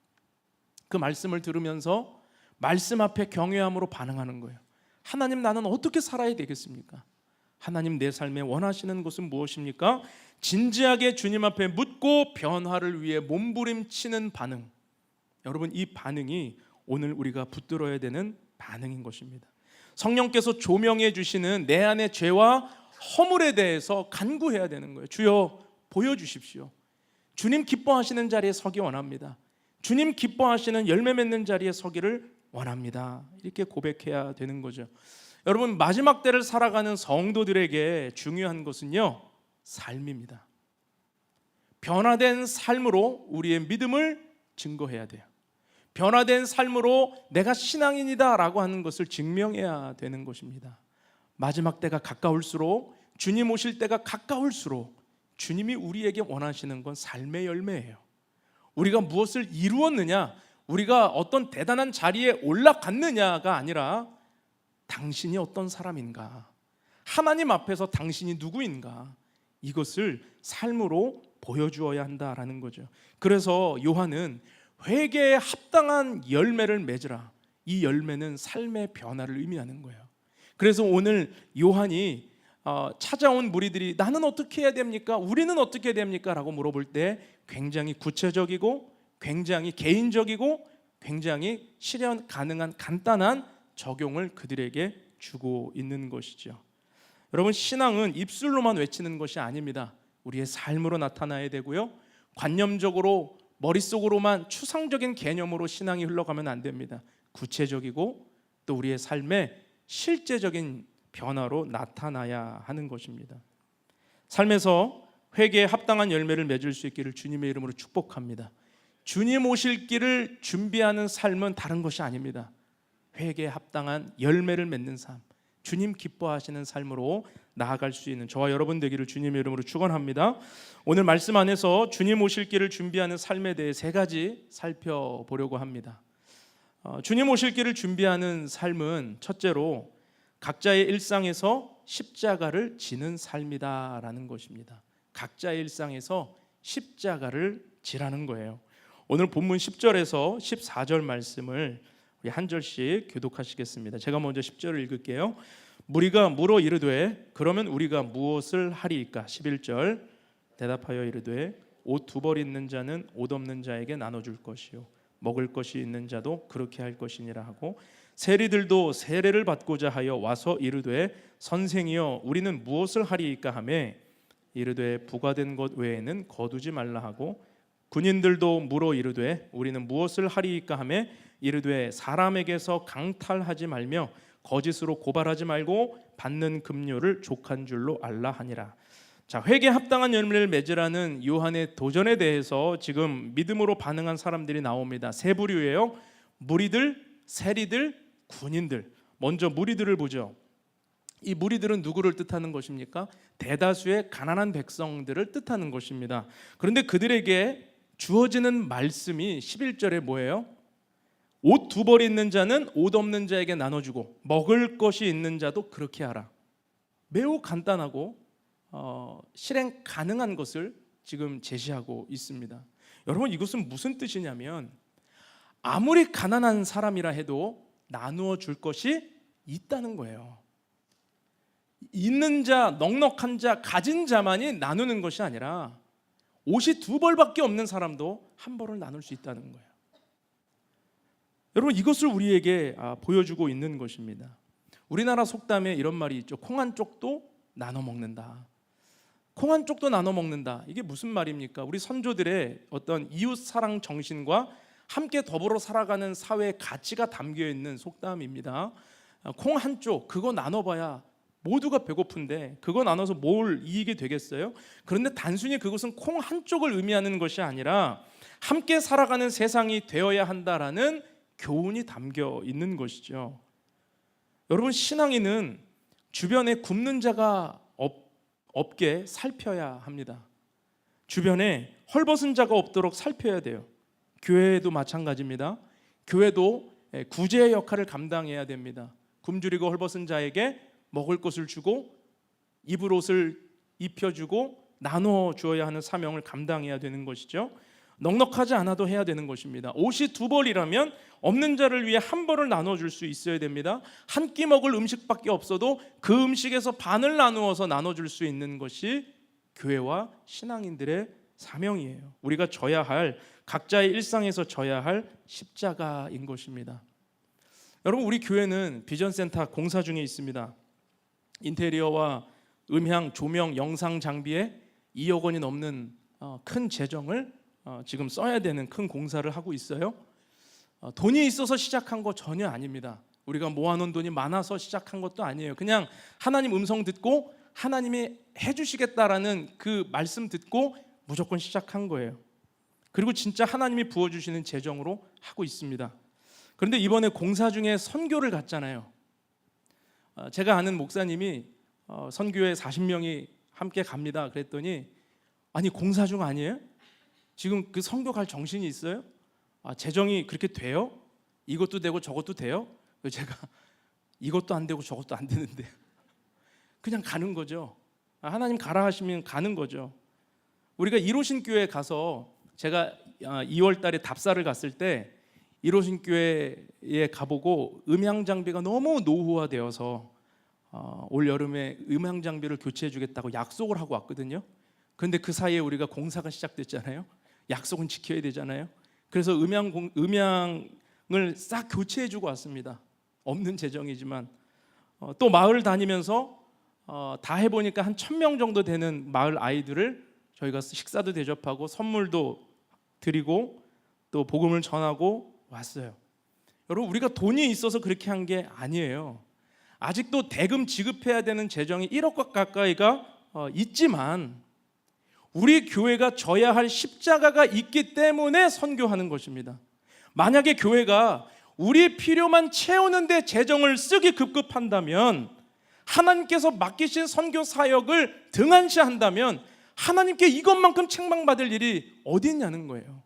그 말씀을 들으면서 말씀 앞에 경외함으로 반응하는 거예요. 하나님, 나는 어떻게 살아야 되겠습니까? 하나님, 내 삶에 원하시는 것은 무엇입니까? 진지하게 주님 앞에 묻고 변화를 위해 몸부림치는 반응. 여러분, 이 반응이 오늘 우리가 붙들어야 되는 반응인 것입니다. 성령께서 조명해 주시는 내 안의 죄와 허물에 대해서 간구해야 되는 거예요. 주여, 보여주십시오. 주님 기뻐하시는 자리에 서기 원합니다. 주님 기뻐하시는 열매 맺는 자리에 서기를 원합니다. 이렇게 고백해야 되는 거죠. 여러분, 마지막 때를 살아가는 성도들에게 중요한 것은요, 삶입니다. 변화된 삶으로 우리의 믿음을 증거해야 돼요. 변화된 삶으로 내가 신앙인이다 라고 하는 것을 증명해야 되는 것입니다. 마지막 때가 가까울수록, 주님 오실 때가 가까울수록 주님이 우리에게 원하시는 건 삶의 열매예요. 우리가 무엇을 이루었느냐, 우리가 어떤 대단한 자리에 올라갔느냐가 아니라 당신이 어떤 사람인가, 하나님 앞에서 당신이 누구인가, 이것을 삶으로 보여주어야 한다라는 거죠. 그래서 요한은 회개에 합당한 열매를 맺으라, 이 열매는 삶의 변화를 의미하는 거예요. 그래서 오늘 요한이 찾아온 무리들이 나는 어떻게 해야 됩니까? 우리는 어떻게 해야 됩니까? 라고 물어볼 때 굉장히 구체적이고 굉장히 개인적이고 굉장히 실현 가능한 간단한 적용을 그들에게 주고 있는 것이죠. 여러분, 신앙은 입술로만 외치는 것이 아닙니다. 우리의 삶으로 나타나야 되고요, 관념적으로 머릿속으로만 추상적인 개념으로 신앙이 흘러가면 안 됩니다. 구체적이고 또 우리의 삶에 실제적인 변화로 나타나야 하는 것입니다. 삶에서 회개에 합당한 열매를 맺을 수 있기를 주님의 이름으로 축복합니다. 주님 오실 길을 준비하는 삶은 다른 것이 아닙니다. 회개에 합당한 열매를 맺는 삶, 주님 기뻐하시는 삶으로 나아갈 수 있는 저와 여러분 되기를 주님의 이름으로 축원합니다. 오늘 말씀 안에서 주님 오실 길을 준비하는 삶에 대해 세 가지 살펴보려고 합니다. 주님 오실 길을 준비하는 삶은 첫째로 각자의 일상에서 십자가를 지는 삶이다라는 것입니다. 각자의 일상에서 십자가를 지라는 거예요. 오늘 본문 10절에서 14절 말씀을 우리 한 절씩 교독하시겠습니다. 제가 먼저 10절을 읽을게요. 무리가 물어 이르되 그러면 우리가 무엇을 하리이까? 11절 대답하여 이르되 옷 두 벌 있는 자는 옷 없는 자에게 나눠줄 것이요 먹을 것이 있는 자도 그렇게 할 것이니라 하고 세리들도 세례를 받고자 하여 와서 이르되 선생이여 우리는 무엇을 하리이까 하매 이르되 부과된 것 외에는 거두지 말라 하고 군인들도 물어 이르되 우리는 무엇을 하리이까 하매 이르되 사람에게서 강탈하지 말며 거짓으로 고발하지 말고 받는 급료를 족한 줄로 알라 하니라. 자, 회개에 합당한 열매를 맺으라는 요한의 도전에 대해서 지금 믿음으로 반응한 사람들이 나옵니다. 세 부류예요. 무리들, 세리들, 군인들. 먼저 무리들을 보죠. 이 무리들은 누구를 뜻하는 것입니까? 대다수의 가난한 백성들을 뜻하는 것입니다. 그런데 그들에게 주어지는 말씀이 11절에 뭐예요? 옷 두 벌 있는 자는 옷 없는 자에게 나눠주고 먹을 것이 있는 자도 그렇게 하라. 매우 간단하고 실행 가능한 것을 지금 제시하고 있습니다. 여러분, 이것은 무슨 뜻이냐면 아무리 가난한 사람이라 해도 나누어 줄 것이 있다는 거예요. 있는 자, 넉넉한 자, 가진 자만이 나누는 것이 아니라 옷이 두 벌밖에 없는 사람도 한 벌을 나눌 수 있다는 거예요. 여러분, 이것을 우리에게 보여주고 있는 것입니다. 우리나라 속담에 이런 말이 있죠. 콩 한 쪽도 나눠 먹는다. 콩 한 쪽도 나눠 먹는다. 이게 무슨 말입니까? 우리 선조들의 어떤 이웃 사랑 정신과 함께 더불어 살아가는 사회의 가치가 담겨 있는 속담입니다. 콩 한 쪽 그거 나눠봐야 모두가 배고픈데 그거 나눠서 뭘 이익이 되겠어요? 그런데 단순히 그것은 콩 한쪽을 의미하는 것이 아니라 함께 살아가는 세상이 되어야 한다라는 교훈이 담겨 있는 것이죠. 여러분, 신앙인은 주변에 굶는 자가 없게 살펴야 합니다. 주변에 헐벗은 자가 없도록 살펴야 돼요. 교회도 마찬가지입니다. 교회도 구제의 역할을 감당해야 됩니다. 굶주리고 헐벗은 자에게 먹을 것을 주고 입을 옷을 입혀주고 나누어 주어야 하는 사명을 감당해야 되는 것이죠. 넉넉하지 않아도 해야 되는 것입니다. 옷이 2벌이라면 없는 자를 위해 1벌을 나눠줄 수 있어야 됩니다. 한 끼 먹을 음식밖에 없어도 그 음식에서 반을 나누어서 나눠줄 수 있는 것이 교회와 신앙인들의 사명이에요. 우리가 져야 할, 각자의 일상에서 져야 할 십자가인 것입니다. 여러분, 우리 교회는 비전센터 공사 중에 있습니다. 인테리어와 음향, 조명, 영상 장비에 2억 원이 넘는 큰 재정을 지금 써야 되는 큰 공사를 하고 있어요. 돈이 있어서 시작한 거 전혀 아닙니다. 우리가 모아놓은 돈이 많아서 시작한 것도 아니에요. 그냥 하나님 음성 듣고 하나님이 해주시겠다라는 그 말씀 듣고 무조건 시작한 거예요. 그리고 진짜 하나님이 부어주시는 재정으로 하고 있습니다. 그런데 이번에 공사 중에 선교를 갔잖아요. 제가 아는 목사님이 선교에 40명이 함께 갑니다. 그랬더니 아니, 공사 중 아니에요? 지금 그 선교 갈 정신이 있어요? 재정이 그렇게 돼요? 이것도 되고 저것도 돼요? 제가 이것도 안 되고 저것도 안 되는데 그냥 가는 거죠. 하나님 가라 하시면 가는 거죠. 우리가 이로신교회 가서 제가 2월 달에 답사를 갔을 때 이로신교회에 가보고 음향 장비가 너무 노후화되어서 올 여름에 음향 장비를 교체해 주겠다고 약속을 하고 왔거든요. 그런데 그 사이에 우리가 공사가 시작됐잖아요. 약속은 지켜야 되잖아요. 그래서 음향을 싹 교체해 주고 왔습니다. 없는 재정이지만 또 마을 다니면서 다 해보니까 한 1,000명 정도 되는 마을 아이들을 저희가 식사도 대접하고 선물도 드리고 또 복음을 전하고 왔어요. 여러분, 우리가 돈이 있어서 그렇게 한 게 아니에요. 아직도 대금 지급해야 되는 재정이 1억 가까이가 있지만 우리 교회가 져야 할 십자가가 있기 때문에 선교하는 것입니다. 만약에 교회가 우리 필요만 채우는 데 재정을 쓰기 급급한다면, 하나님께서 맡기신 선교 사역을 등한시한다면 하나님께 이것만큼 책망받을 일이 어디 있냐는 거예요.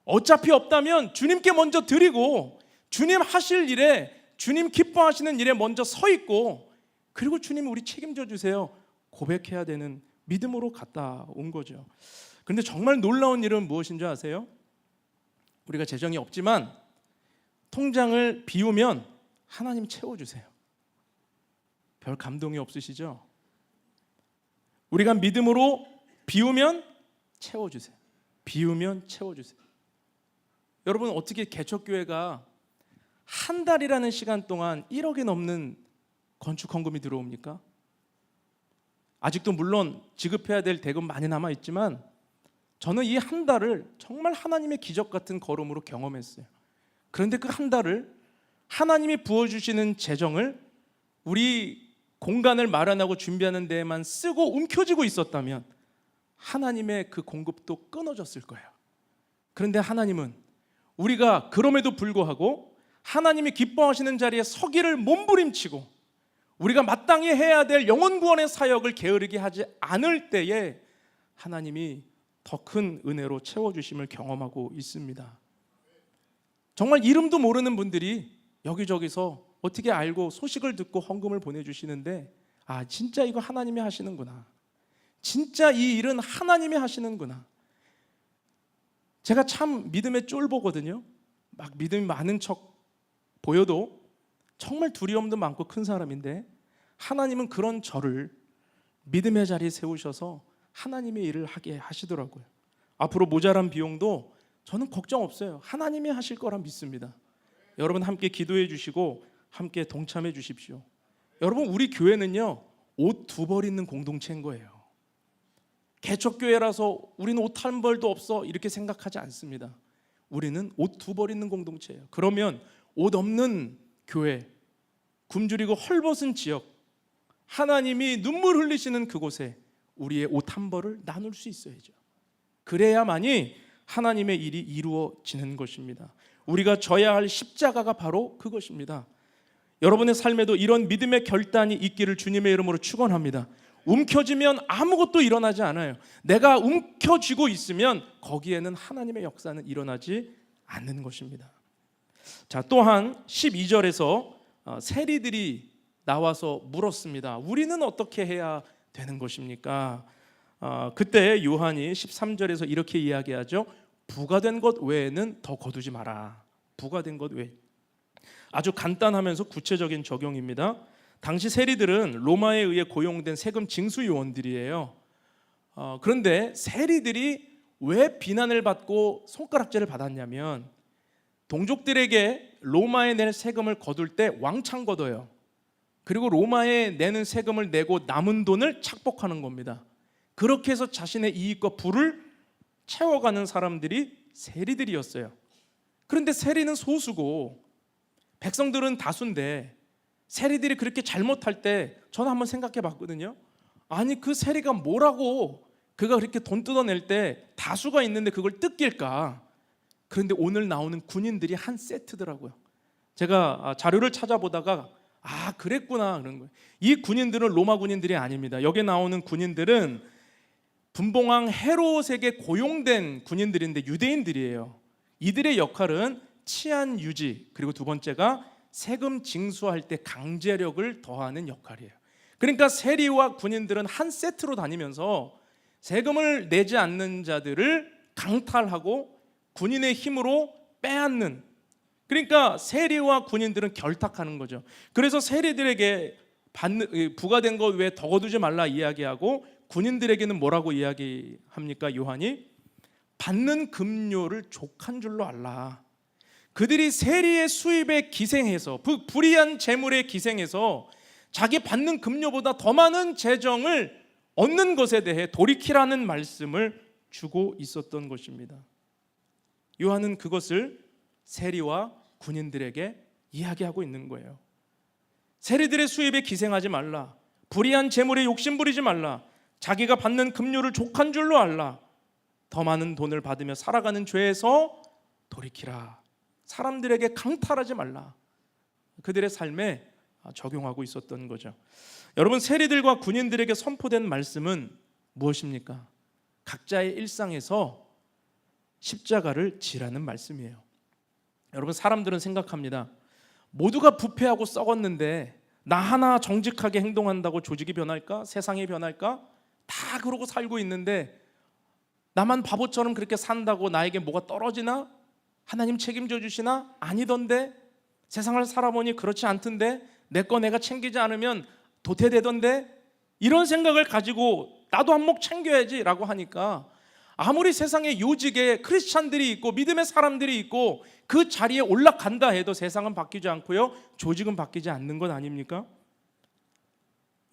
어차피 없다면 주님께 먼저 드리고 주님 하실 일에, 주님 기뻐하시는 일에 먼저 서 있고, 그리고 주님 우리 책임져 주세요 고백해야 되는 믿음으로 갔다 온 거죠. 그런데 정말 놀라운 일은 무엇인 줄 아세요? 우리가 재정이 없지만 통장을 비우면 하나님 채워주세요. 별 감동이 없으시죠? 우리가 믿음으로 비우면 채워주세요. 비우면 채워주세요. 여러분, 어떻게 개척교회가 한 달이라는 시간 동안 1억이 넘는 건축 헌금이 들어옵니까? 아직도 물론 지급해야 될 대금 많이 남아 있지만 저는 이 한 달을 정말 하나님의 기적 같은 걸음으로 경험했어요. 그런데 그 한 달을 하나님이 부어주시는 재정을 우리 공간을 마련하고 준비하는 데에만 쓰고 움켜쥐고 있었다면 하나님의 그 공급도 끊어졌을 거예요. 그런데 하나님은 우리가 그럼에도 불구하고 하나님이 기뻐하시는 자리에 서기를 몸부림치고 우리가 마땅히 해야 될 영혼 구원의 사역을 게으르게 하지 않을 때에 하나님이 더 큰 은혜로 채워주심을 경험하고 있습니다. 정말 이름도 모르는 분들이 여기저기서 어떻게 알고 소식을 듣고 헌금을 보내주시는데, 아, 진짜 이거 하나님이 하시는구나, 진짜 이 일은 하나님이 하시는구나. 제가 참 믿음의 쫄보거든요. 막 믿음이 많은 척 보여도 정말 두려움도 많고 큰 사람인데, 하나님은 그런 저를 믿음의 자리에 세우셔서 하나님의 일을 하게 하시더라고요. 앞으로 모자란 비용도 저는 걱정 없어요. 하나님이 하실 거라 믿습니다. 여러분 함께 기도해 주시고 함께 동참해 주십시오. 여러분, 우리 교회는요, 옷 2벌 있는 공동체인 거예요. 개척교회라서 우리는 옷 1벌도 없어 이렇게 생각하지 않습니다. 우리는 옷 2벌 있는 공동체예요. 그러면 옷 없는 교회, 굶주리고 헐벗은 지역, 하나님이 눈물 흘리시는 그곳에 우리의 옷 한 벌을 나눌 수 있어야죠. 그래야만이 하나님의 일이 이루어지는 것입니다. 우리가 져야 할 십자가가 바로 그것입니다. 여러분의 삶에도 이런 믿음의 결단이 있기를 주님의 이름으로 축원합니다. 움켜쥐면 아무것도 일어나지 않아요. 내가 움켜쥐고 있으면 거기에는 하나님의 역사는 일어나지 않는 것입니다. 자, 또한 12절에서 세리들이 나와서 물었습니다. 우리는 어떻게 해야 되는 것입니까? 그때 요한이 13절에서 이렇게 이야기하죠. 부과된 것 외에는 더 거두지 마라. 부과된 것 외에. 아주 간단하면서 구체적인 적용입니다. 당시 세리들은 로마에 의해 고용된 세금 징수 요원들이에요. 그런데 세리들이 왜 비난을 받고 손가락질을 받았냐면 동족들에게 로마에 낼 세금을 거둘 때 왕창 걷어요. 그리고 로마에 내는 세금을 내고 남은 돈을 착복하는 겁니다. 그렇게 해서 자신의 이익과 부를 채워가는 사람들이 세리들이었어요. 그런데 세리는 소수고 백성들은 다수인데 세리들이 그렇게 잘못할 때 저는 한번 생각해 봤거든요. 아니 그 세리가 뭐라고 그가 그렇게 돈 뜯어낼 때 다수가 있는데 그걸 뜯길까? 그런데 오늘 나오는 군인들이 한 세트더라고요. 제가 자료를 찾아보다가 그랬구나 그런 거예요. 이 군인들은 로마 군인들이 아닙니다. 여기 나오는 군인들은 분봉왕 헤롯에게 고용된 군인들인데 유대인들이에요. 이들의 역할은 치안 유지, 그리고 두 번째가 세금 징수할 때 강제력을 더하는 역할이에요. 그러니까 세리와 군인들은 한 세트로 다니면서 세금을 내지 않는 자들을 강탈하고 군인의 힘으로 빼앗는, 그러니까 세리와 군인들은 결탁하는 거죠. 그래서 세리들에게 부과된 것 외에 더 거두지 말라 이야기하고 군인들에게는 뭐라고 이야기합니까? 요한이 받는 급료를 족한 줄로 알라. 그들이 세리의 수입에 기생해서 불이한 재물에 기생해서 자기 받는 급료보다 더 많은 재정을 얻는 것에 대해 돌이키라는 말씀을 주고 있었던 것입니다. 요한은 그것을 세리와 군인들에게 이야기하고 있는 거예요. 세리들의 수입에 기생하지 말라. 불이한 재물에 욕심부리지 말라. 자기가 받는 급료를 족한 줄로 알라. 더 많은 돈을 받으며 살아가는 죄에서 돌이키라. 사람들에게 강탈하지 말라. 그들의 삶에 적용하고 있었던 거죠. 여러분, 세리들과 군인들에게 선포된 말씀은 무엇입니까? 각자의 일상에서 십자가를 지라는 말씀이에요. 여러분, 사람들은 생각합니다. 모두가 부패하고 썩었는데 나 하나 정직하게 행동한다고 조직이 변할까? 세상이 변할까? 다 그러고 살고 있는데 나만 바보처럼 그렇게 산다고 나에게 뭐가 떨어지나? 하나님 책임져 주시나? 아니던데? 세상을 살아보니 그렇지 않던데? 내 거 내가 챙기지 않으면 도태되던데? 이런 생각을 가지고 나도 한몫 챙겨야지 라고 하니까 아무리 세상에 요직에 크리스찬들이 있고 믿음의 사람들이 있고 그 자리에 올라간다 해도 세상은 바뀌지 않고요, 조직은 바뀌지 않는 것 아닙니까?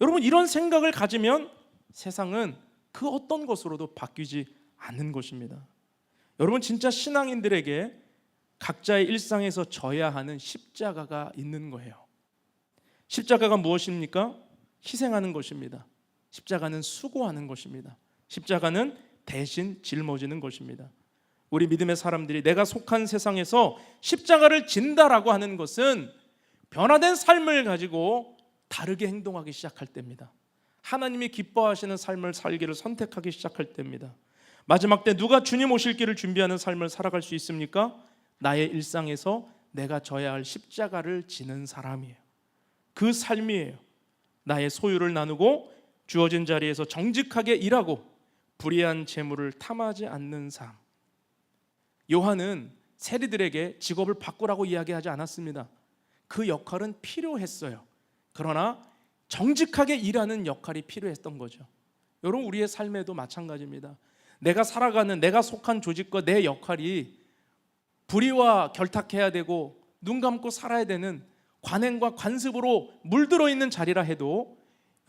여러분, 이런 생각을 가지면 세상은 그 어떤 것으로도 바뀌지 않는 것입니다. 여러분, 진짜 신앙인들에게 각자의 일상에서 져야 하는 십자가가 있는 거예요. 십자가가 무엇입니까? 희생하는 것입니다. 십자가는 수고하는 것입니다. 십자가는 대신 짊어지는 것입니다. 우리 믿음의 사람들이 내가 속한 세상에서 십자가를 진다라고 하는 것은 변화된 삶을 가지고 다르게 행동하기 시작할 때입니다. 하나님이 기뻐하시는 삶을 살기를 선택하기 시작할 때입니다. 마지막 때 누가 주님 오실 길을 준비하는 삶을 살아갈 수 있습니까? 나의 일상에서 내가 져야 할 십자가를 지는 사람이에요. 그 삶이에요. 나의 소유를 나누고 주어진 자리에서 정직하게 일하고 불의한 재물을 탐하지 않는 삶. 요한은 세리들에게 직업을 바꾸라고 이야기하지 않았습니다. 그 역할은 필요했어요. 그러나 정직하게 일하는 역할이 필요했던 거죠. 여러분, 우리의 삶에도 마찬가지입니다. 내가 살아가는, 내가 속한 조직과 내 역할이 불의와 결탁해야 되고 눈 감고 살아야 되는 관행과 관습으로 물들어 있는 자리라 해도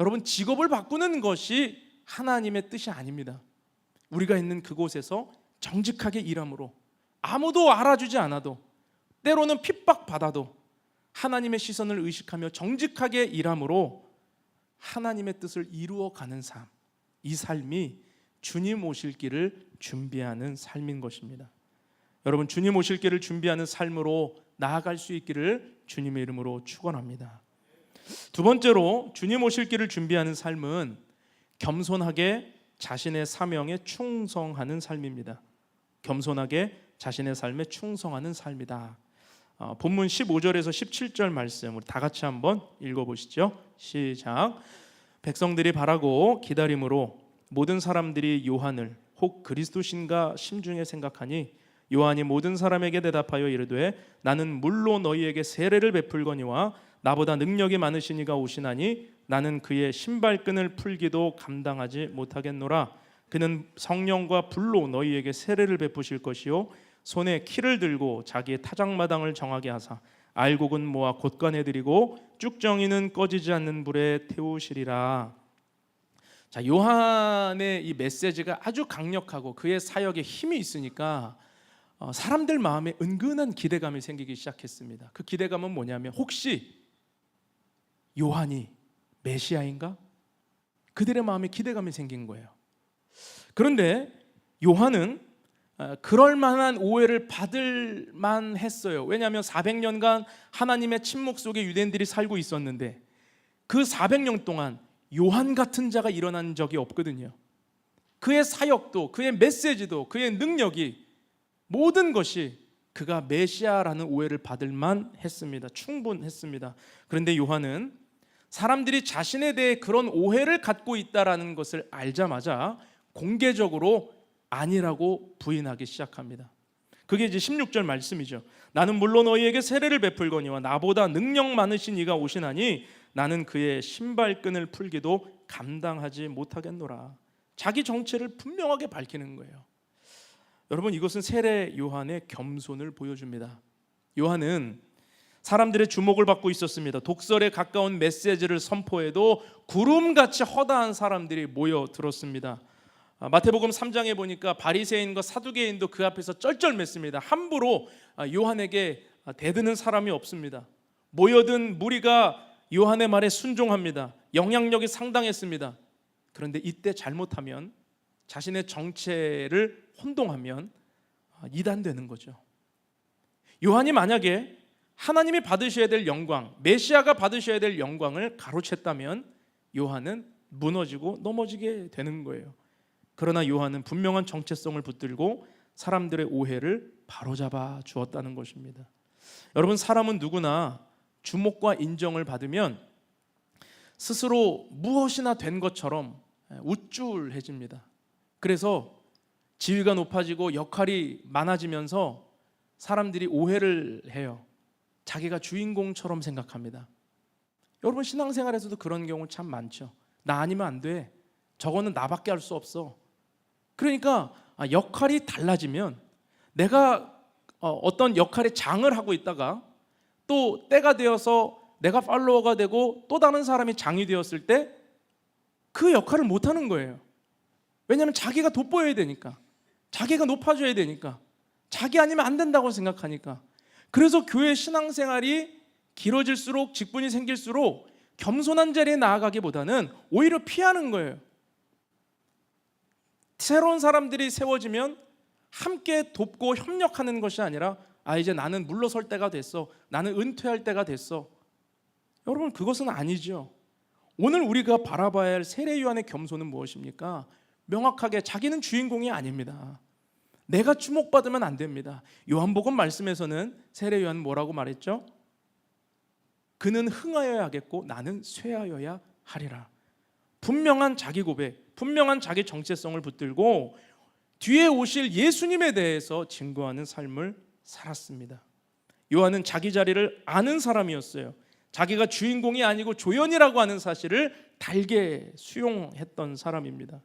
여러분, 직업을 바꾸는 것이 하나님의 뜻이 아닙니다. 우리가 있는 그곳에서 정직하게 일함으로 아무도 알아주지 않아도, 때로는 핍박받아도 하나님의 시선을 의식하며 정직하게 일함으로 하나님의 뜻을 이루어가는 삶, 이 삶이 주님 오실 길을 준비하는 삶인 것입니다. 여러분, 주님 오실 길을 준비하는 삶으로 나아갈 수 있기를 주님의 이름으로 축원합니다. 두 번째로 주님 오실 길을 준비하는 삶은 겸손하게 자신의 사명에 충성하는 삶입니다. 겸손하게 자신의 삶에 충성하는 삶이다. 본문 15절에서 17절 말씀 우리 다 같이 한번 읽어보시죠. 시작. 백성들이 바라고 기다림으로 모든 사람들이 요한을 혹 그리스도신가 심중에 생각하니 요한이 모든 사람에게 대답하여 이르되 나는 물로 너희에게 세례를 베풀거니와 나보다 능력이 많으신 이가 오시나니 나는 그의 신발끈을 풀기도 감당하지 못하겠노라. 그는 성령과 불로 너희에게 세례를 베푸실 것이요 손에 키를 들고 자기의 타작마당을 정하게 하사 알곡은 모아 곳간에 들이고 쭉정이는 꺼지지 않는 불에 태우시리라. 자, 요한의 이 메시지가 아주 강력하고 그의 사역에 힘이 있으니까 사람들 마음에 은근한 기대감이 생기기 시작했습니다. 그 기대감은 뭐냐면 혹시 요한이 메시아인가? 그들의 마음에 기대감이 생긴 거예요. 그런데 요한은 그럴 만한 오해를 받을 만했어요. 왜냐하면 400년간 하나님의 침묵 속에 유대인들이 살고 있었는데 그 400년 동안 요한 같은 자가 일어난 적이 없거든요. 그의 사역도 그의 메시지도 그의 능력이 모든 것이 그가 메시아라는 오해를 받을 만했습니다. 충분했습니다. 그런데 요한은 사람들이 자신에 대해 그런 오해를 갖고 있다라는 것을 알자마자 공개적으로 아니라고 부인하기 시작합니다. 그게 이제 16절 말씀이죠. 나는 물론 너희에게 세례를 베풀거니와 나보다 능력 많으신 이가 오시나니 나는 그의 신발끈을 풀기도 감당하지 못하겠노라. 자기 정체를 분명하게 밝히는 거예요. 여러분, 이것은 세례 요한의 겸손을 보여줍니다. 요한은 사람들의 주목을 받고 있었습니다. 독설에 가까운 메시지를 선포해도 구름같이 허다한 사람들이 모여들었습니다. 마태복음 3장에 보니까 바리새인과 사두개인도 그 앞에서 쩔쩔맸습니다. 함부로 요한에게 대드는 사람이 없습니다. 모여든 무리가 요한의 말에 순종합니다. 영향력이 상당했습니다. 그런데 이때 잘못하면 자신의 정체를 혼동하면 이단되는 거죠. 요한이 만약에 하나님이 받으셔야 될 영광, 메시아가 받으셔야 될 영광을 가로챘다면 요한은 무너지고 넘어지게 되는 거예요. 그러나 요한은 분명한 정체성을 붙들고 사람들의 오해를 바로잡아 주었다는 것입니다. 여러분, 사람은 누구나 주목과 인정을 받으면 스스로 무엇이나 된 것처럼 우쭐해집니다. 그래서 지위가 높아지고 역할이 많아지면서 사람들이 오해를 해요. 자기가 주인공처럼 생각합니다. 여러분, 신앙생활에서도 그런 경우 참 많죠. 나 아니면 안 돼. 저거는 나밖에 할 수 없어. 그러니까 역할이 달라지면 내가 어떤 역할에 장을 하고 있다가 또 때가 되어서 내가 팔로워가 되고 또 다른 사람이 장이 되었을 때 그 역할을 못하는 거예요. 왜냐하면 자기가 돋보여야 되니까, 자기가 높아져야 되니까, 자기 아니면 안 된다고 생각하니까. 그래서 교회 신앙생활이 길어질수록, 직분이 생길수록 겸손한 자리에 나아가기보다는 오히려 피하는 거예요. 새로운 사람들이 세워지면 함께 돕고 협력하는 것이 아니라 이제 나는 물러설 때가 됐어, 나는 은퇴할 때가 됐어. 여러분, 그것은 아니죠. 오늘 우리가 바라봐야 할 세례 요한의 겸손은 무엇입니까? 명확하게 자기는 주인공이 아닙니다. 내가 주목받으면 안 됩니다. 요한복음 말씀에서는 세례 요한은 뭐라고 말했죠? 그는 흥하여야 하겠고 나는 쇠하여야 하리라. 분명한 자기 고백, 분명한 자기 정체성을 붙들고 뒤에 오실 예수님에 대해서 증거하는 삶을 살았습니다. 요한은 자기 자리를 아는 사람이었어요. 자기가 주인공이 아니고 조연이라고 하는 사실을 달게 수용했던 사람입니다.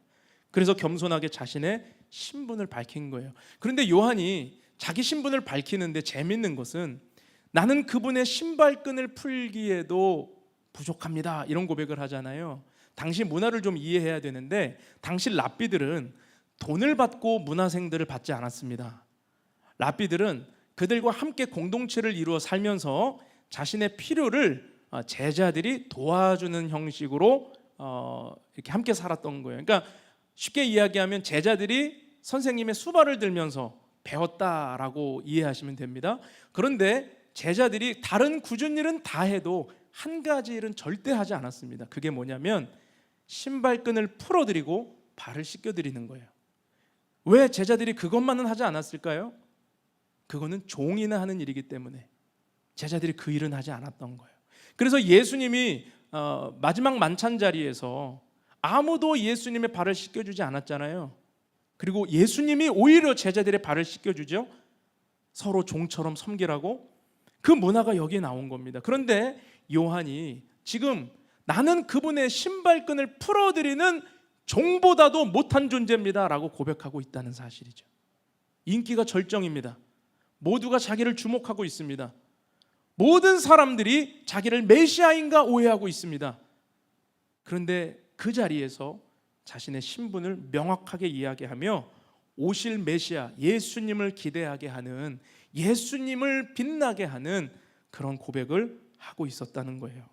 그래서 겸손하게 자신의 신분을 밝힌 거예요. 그런데 요한이 자기 신분을 밝히는데 재밌는 것은 나는 그분의 신발끈을 풀기에도 부족합니다, 이런 고백을 하잖아요. 당시 문화를 좀 이해해야 되는데 당시 랍비들은 돈을 받고 문화생들을 받지 않았습니다. 랍비들은 그들과 함께 공동체를 이루어 살면서 자신의 필요를 제자들이 도와주는 형식으로 이렇게 함께 살았던 거예요. 그러니까 쉽게 이야기하면 제자들이 선생님의 수발을 들면서 배웠다라고 이해하시면 됩니다. 그런데 제자들이 다른 굳은 일은 다 해도 한 가지 일은 절대 하지 않았습니다. 그게 뭐냐면 신발끈을 풀어드리고 발을 씻겨드리는 거예요. 왜 제자들이 그것만은 하지 않았을까요? 그거는 종이나 하는 일이기 때문에 제자들이 그 일은 하지 않았던 거예요. 그래서 예수님이 마지막 만찬 자리에서 아무도 예수님의 발을 씻겨주지 않았잖아요. 그리고 예수님이 오히려 제자들의 발을 씻겨주죠. 서로 종처럼 섬기라고. 그 문화가 여기에 나온 겁니다. 그런데 요한이 지금 나는 그분의 신발끈을 풀어드리는 종보다도 못한 존재입니다 라고 고백하고 있다는 사실이죠. 인기가 절정입니다. 모두가 자기를 주목하고 있습니다. 모든 사람들이 자기를 메시아인가 오해하고 있습니다. 그런데 그 자리에서 자신의 신분을 명확하게 이야기하며 오실 메시아 예수님을 기대하게 하는, 예수님을 빛나게 하는 그런 고백을 하고 있었다는 거예요.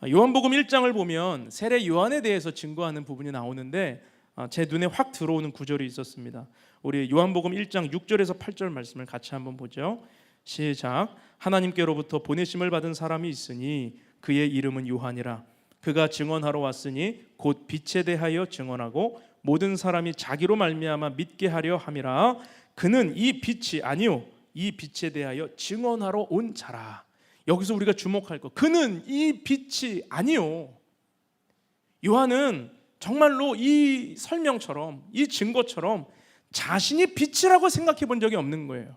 요한복음 1장을 보면 세례 요한에 대해서 증거하는 부분이 나오는데 제 눈에 확 들어오는 구절이 있었습니다. 우리 요한복음 1장 6절에서 8절 말씀을 같이 한번 보죠. 시작. 하나님께로부터 보내심을 받은 사람이 있으니 그의 이름은 요한이라. 그가 증언하러 왔으니 곧 빛에 대하여 증언하고 모든 사람이 자기로 말미암아 믿게 하려 함이라. 그는 이 빛이 아니요 이 빛에 대하여 증언하러 온 자라. 여기서 우리가 주목할 것, 그는 이 빛이 아니요. 요한은 정말로 이 설명처럼, 이 증거처럼 자신이 빛이라고 생각해 본 적이 없는 거예요.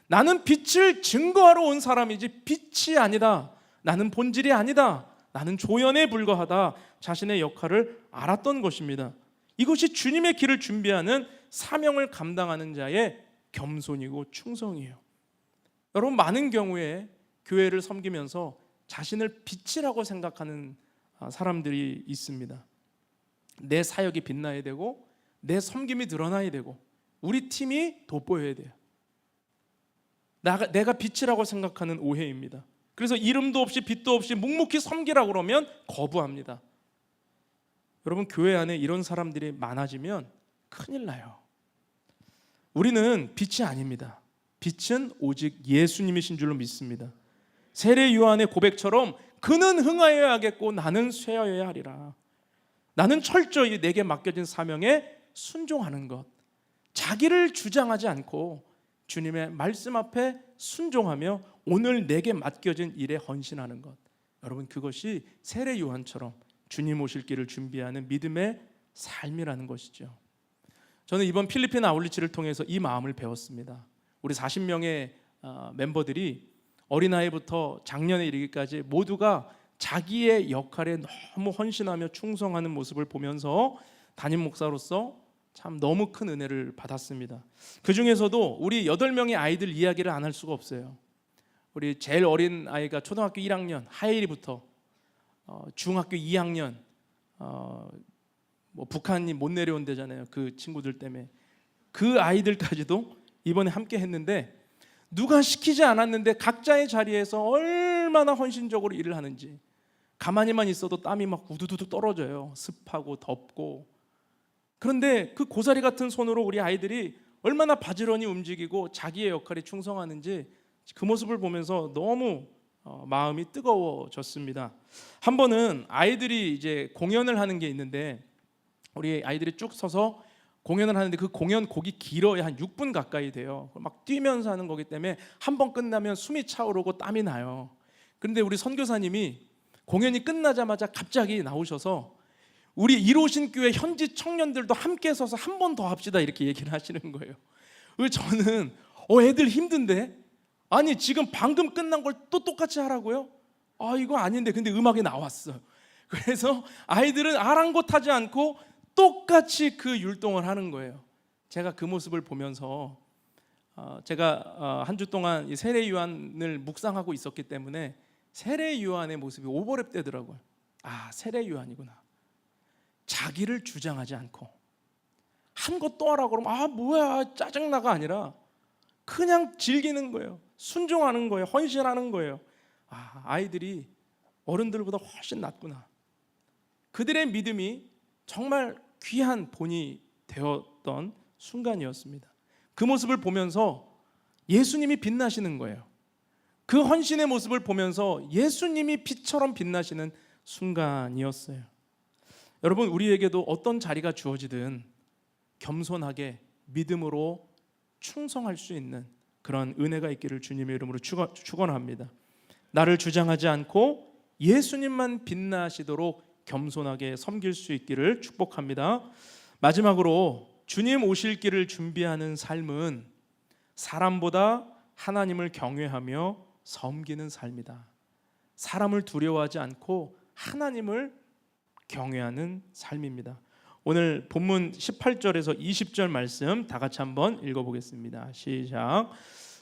나는 빛을 증거하러 온 사람이지 빛이 아니다. 나는 본질이 아니다. 나는 조연에 불과하다. 자신의 역할을 알았던 것입니다. 이것이 주님의 길을 준비하는 사명을 감당하는 자의 겸손이고 충성이에요. 여러분, 많은 경우에 교회를 섬기면서 자신을 빛이라고 생각하는 사람들이 있습니다. 내 사역이 빛나야 되고 내 섬김이 드러나야 되고 우리 팀이 돋보여야 돼요. 내가 빛이라고 생각하는 오해입니다. 그래서 이름도 없이 빛도 없이 묵묵히 섬기라고 그러면 거부합니다. 여러분, 교회 안에 이런 사람들이 많아지면 큰일 나요. 우리는 빛이 아닙니다. 빛은 오직 예수님이신 줄로 믿습니다. 세례 요한의 고백처럼 그는 흥하여야겠고 나는 쇠하여야 하리라. 나는 철저히 내게 맡겨진 사명에 순종하는 것, 자기를 주장하지 않고 주님의 말씀 앞에 순종하며 오늘 내게 맡겨진 일에 헌신하는 것, 여러분, 그것이 세례 요한처럼 주님 오실 길을 준비하는 믿음의 삶이라는 것이죠. 저는 이번 필리핀 아울리치를 통해서 이 마음을 배웠습니다. 우리 40명의 멤버들이 어린아이부터 장년에 이르기까지 모두가 자기의 역할에 너무 헌신하며 충성하는 모습을 보면서 담임 목사로서 참 너무 큰 은혜를 받았습니다. 그 중에서도 우리 8명의 아이들 이야기를 안 할 수가 없어요. 우리 제일 어린 아이가 초등학교 1학년 하예리부터 중학교 2학년 북한이 못 내려온대잖아요. 그 친구들 때문에. 그 아이들까지도 이번에 함께 했는데 누가 시키지 않았는데 각자의 자리에서 얼마나 헌신적으로 일을 하는지, 가만히만 있어도 땀이 막 우두두두 떨어져요. 습하고 덥고. 그런데 그 고사리 같은 손으로 우리 아이들이 얼마나 바지런히 움직이고 자기의 역할에 충성하는지 그 모습을 보면서 너무 마음이 뜨거워졌습니다. 한 번은 아이들이 이제 공연을 하는 게 있는데 우리 아이들이 쭉 서서 공연을 하는데 그 공연 곡이 길어야 한 6분 가까이 돼요. 막 뛰면서 하는 거기 때문에 한 번 끝나면 숨이 차오르고 땀이 나요. 그런데 우리 선교사님이 공연이 끝나자마자 갑자기 나오셔서 우리 이로신교회 현지 청년들도 함께 서서 한 번 더 합시다 이렇게 얘기를 하시는 거예요. 그래서 저는 애들 힘든데, 아니 지금 방금 끝난 걸 또 똑같이 하라고요? 이거 아닌데. 근데 음악이 나왔어요. 그래서 아이들은 아랑곳하지 않고 똑같이 그 율동을 하는 거예요. 제가 그 모습을 보면서 제가 한 주 동안 이 세례 요한을 묵상하고 있었기 때문에 세례 요한의 모습이 오버랩 되더라고요. 세례 요한이구나. 자기를 주장하지 않고 한 것 또 하라고 그러면 뭐야 짜증나가 아니라 그냥 즐기는 거예요. 순종하는 거예요. 헌신하는 거예요. 아이들이 어른들보다 훨씬 낫구나. 그들의 믿음이 정말 귀한 본이 되었던 순간이었습니다. 그 모습을 보면서 예수님이 빛나시는 거예요. 그 헌신의 모습을 보면서 예수님이 빛처럼 빛나시는 순간이었어요. 여러분, 우리에게도 어떤 자리가 주어지든 겸손하게 믿음으로 충성할 수 있는 그런 은혜가 있기를 주님의 이름으로 축원합니다. 나를 주장하지 않고 예수님만 빛나시도록 겸손하게 섬길 수 있기를 축복합니다. 마지막으로 주님 오실 길을 준비하는 삶은 사람보다 하나님을 경외하며 섬기는 삶이다. 사람을 두려워하지 않고 하나님을 경외하는 삶입니다. 오늘 본문 18절에서 20절 말씀 다 같이 한번 읽어보겠습니다. 시작.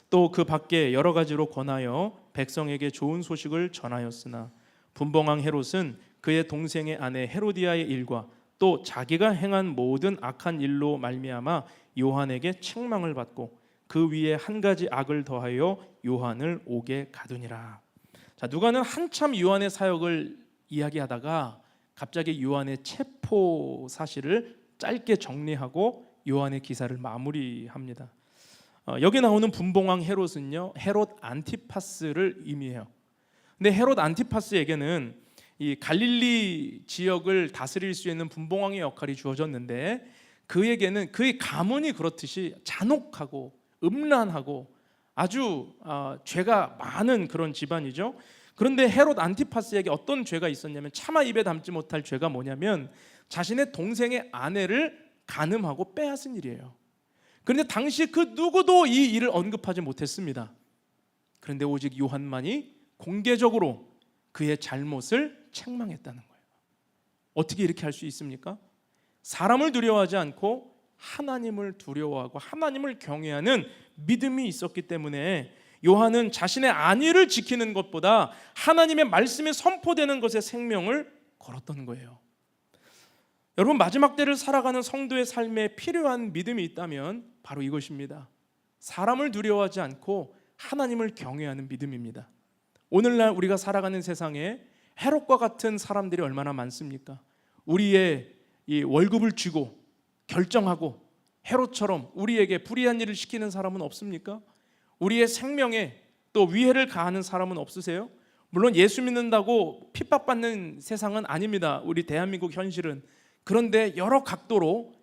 또 그 밖에 여러 가지로 권하여 백성에게 좋은 소식을 전하였으나 분봉왕 헤롯은 그의 동생의 아내 헤로디아의 일과 또 자기가 행한 모든 악한 일로 말미암아 요한에게 책망을 받고 그 위에 한 가지 악을 더하여 요한을 옥에 가두니라. 자, 누가는 한참 요한의 사역을 이야기하다가 갑자기 요한의 체포 사실을 짧게 정리하고 요한의 기사를 마무리합니다. 여기 나오는 분봉왕 헤롯은요, 헤롯 안티파스를 의미해요. 근데 헤롯 안티파스에게는 이 갈릴리 지역을 다스릴 수 있는 분봉왕의 역할이 주어졌는데 그에게는 그의 가문이 그렇듯이 잔혹하고 음란하고 아주 죄가 많은 그런 집안이죠. 그런데 헤롯 안티파스에게 어떤 죄가 있었냐면 차마 입에 담지 못할 죄가 뭐냐면 자신의 동생의 아내를 간음하고 빼앗은 일이에요. 그런데 당시 그 누구도 이 일을 언급하지 못했습니다. 그런데 오직 요한만이 공개적으로 그의 잘못을 책망했다는 거예요. 어떻게 이렇게 할 수 있습니까? 사람을 두려워하지 않고 하나님을 두려워하고 하나님을 경외하는 믿음이 있었기 때문에 요한은 자신의 안위를 지키는 것보다 하나님의 말씀이 선포되는 것에 생명을 걸었던 거예요. 여러분, 마지막 때를 살아가는 성도의 삶에 필요한 믿음이 있다면 바로 이것입니다. 사람을 두려워하지 않고 하나님을 경외하는 믿음입니다. 오늘날 우리가 살아가는 세상에 헤롯과 같은 사람들이 얼마나 많습니까? 우리의 이 월급을 쥐고 결정하고 헤롯처럼 우리에게 불의한 일을 시키는 사람은 없습니까? 우리의 생명에 또 위해를 가하는 사람은 없으세요? 물론 예수 믿는다고 핍박받는 세상은 아닙니다. 우리 대한민국 현실은. 그런데 여러 각도로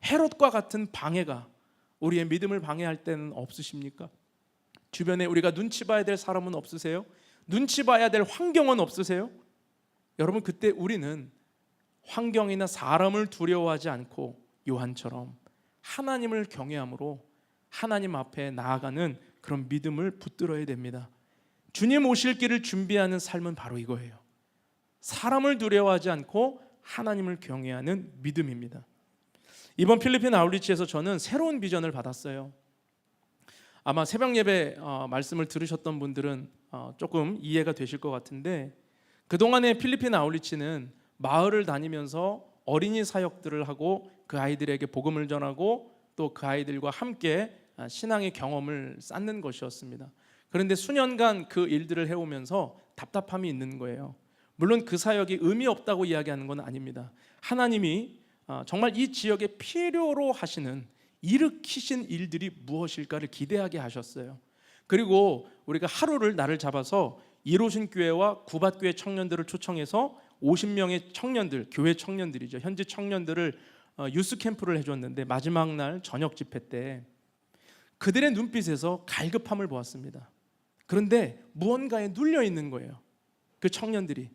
헤롯과 같은 방해가 우리의 믿음을 방해할 때는 없으십니까? 주변에 우리가 눈치 봐야 될 사람은 없으세요? 눈치 봐야 될 환경은 없으세요? 여러분, 그때 우리는 환경이나 사람을 두려워하지 않고 요한처럼 하나님을 경외함으로 하나님 앞에 나아가는 그런 믿음을 붙들어야 됩니다. 주님 오실 길을 준비하는 삶은 바로 이거예요. 사람을 두려워하지 않고 하나님을 경외하는 믿음입니다. 이번 필리핀 아울리치에서 저는 새로운 비전을 받았어요. 아마 새벽 예배 말씀을 들으셨던 분들은 조금 이해가 되실 것 같은데, 그동안의 필리핀 아울리치는 마을을 다니면서 어린이 사역들을 하고 그 아이들에게 복음을 전하고 또 그 아이들과 함께 신앙의 경험을 쌓는 것이었습니다. 그런데 수년간 그 일들을 해오면서 답답함이 있는 거예요. 물론 그 사역이 의미 없다고 이야기하는 건 아닙니다. 하나님이 정말 이 지역에 필요로 하시는 일으키신 일들이 무엇일까를 기대하게 하셨어요. 그리고 우리가 하루를 날을 잡아서 이로신교회와 구밭교회 청년들을 초청해서 50명의 청년들, 교회 청년들이죠, 현지 청년들을 유스 캠프를 해줬는데 마지막 날 저녁 집회 때 그들의 눈빛에서 갈급함을 보았습니다. 그런데 무언가에 눌려 있는 거예요. 그 청년들이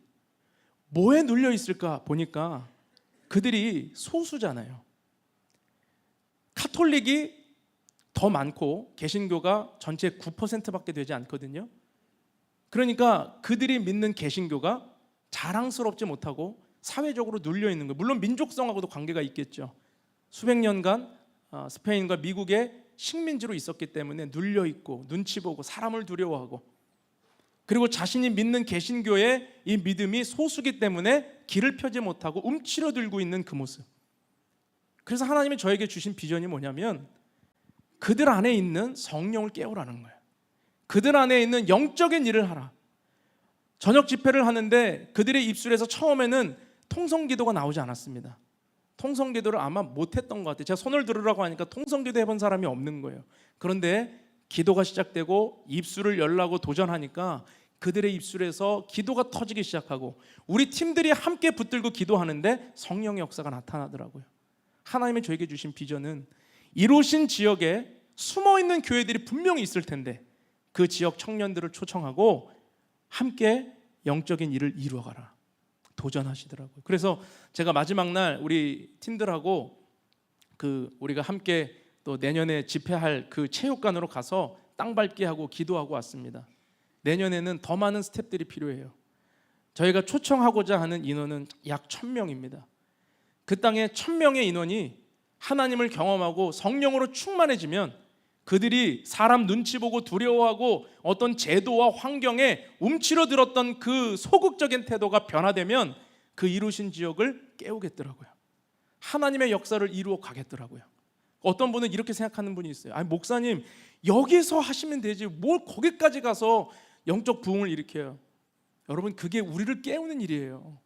뭐에 눌려 있을까 보니까 그들이 소수잖아요. 카톨릭이 더 많고 개신교가 전체 9%밖에 되지 않거든요. 그러니까 그들이 믿는 개신교가 자랑스럽지 못하고 사회적으로 눌려 있는 거예요. 물론 민족성하고도 관계가 있겠죠. 수백 년간 스페인과 미국의 식민지로 있었기 때문에 눌려 있고 눈치 보고 사람을 두려워하고, 그리고 자신이 믿는 개신교의 이 믿음이 소수기 때문에 길을 펴지 못하고 움츠러들고 있는 그 모습. 그래서 하나님이 저에게 주신 비전이 뭐냐면 그들 안에 있는 성령을 깨우라는 거예요. 그들 안에 있는 영적인 일을 하라. 저녁 집회를 하는데 그들의 입술에서 처음에는 통성기도가 나오지 않았습니다. 통성기도를 아마 못했던 것 같아요. 제가 손을 들으라고 하니까 통성기도 해본 사람이 없는 거예요. 그런데 기도가 시작되고 입술을 열라고 도전하니까 그들의 입술에서 기도가 터지기 시작하고 우리 팀들이 함께 붙들고 기도하는데 성령의 역사가 나타나더라고요. 하나님이 저에게 주신 비전은 이루신 지역에 숨어있는 교회들이 분명히 있을 텐데 그 지역 청년들을 초청하고 함께 영적인 일을 이루어가라 도전하시더라고요. 그래서 제가 마지막 날 우리 팀들하고 우리가 함께 또 내년에 집회할 그 체육관으로 가서 땅 밟기 하고 기도하고 왔습니다. 내년에는 더 많은 스태프들이 필요해요. 저희가 초청하고자 하는 인원은 약 1000명입니다. 그 땅에 1000명의 인원이 하나님을 경험하고 성령으로 충만해지면 그들이 사람 눈치 보고 두려워하고 어떤 제도와 환경에 움츠러들었던 그 소극적인 태도가 변화되면 그 이루신 지역을 깨우겠더라고요. 하나님의 역사를 이루어 가겠더라고요. 어떤 분은 이렇게 생각하는 분이 있어요. 아니 목사님 여기서 하시면 되지 뭘 거기까지 가서 영적 부흥을 일으켜요. 여러분 그게 우리를 깨우는 일이에요.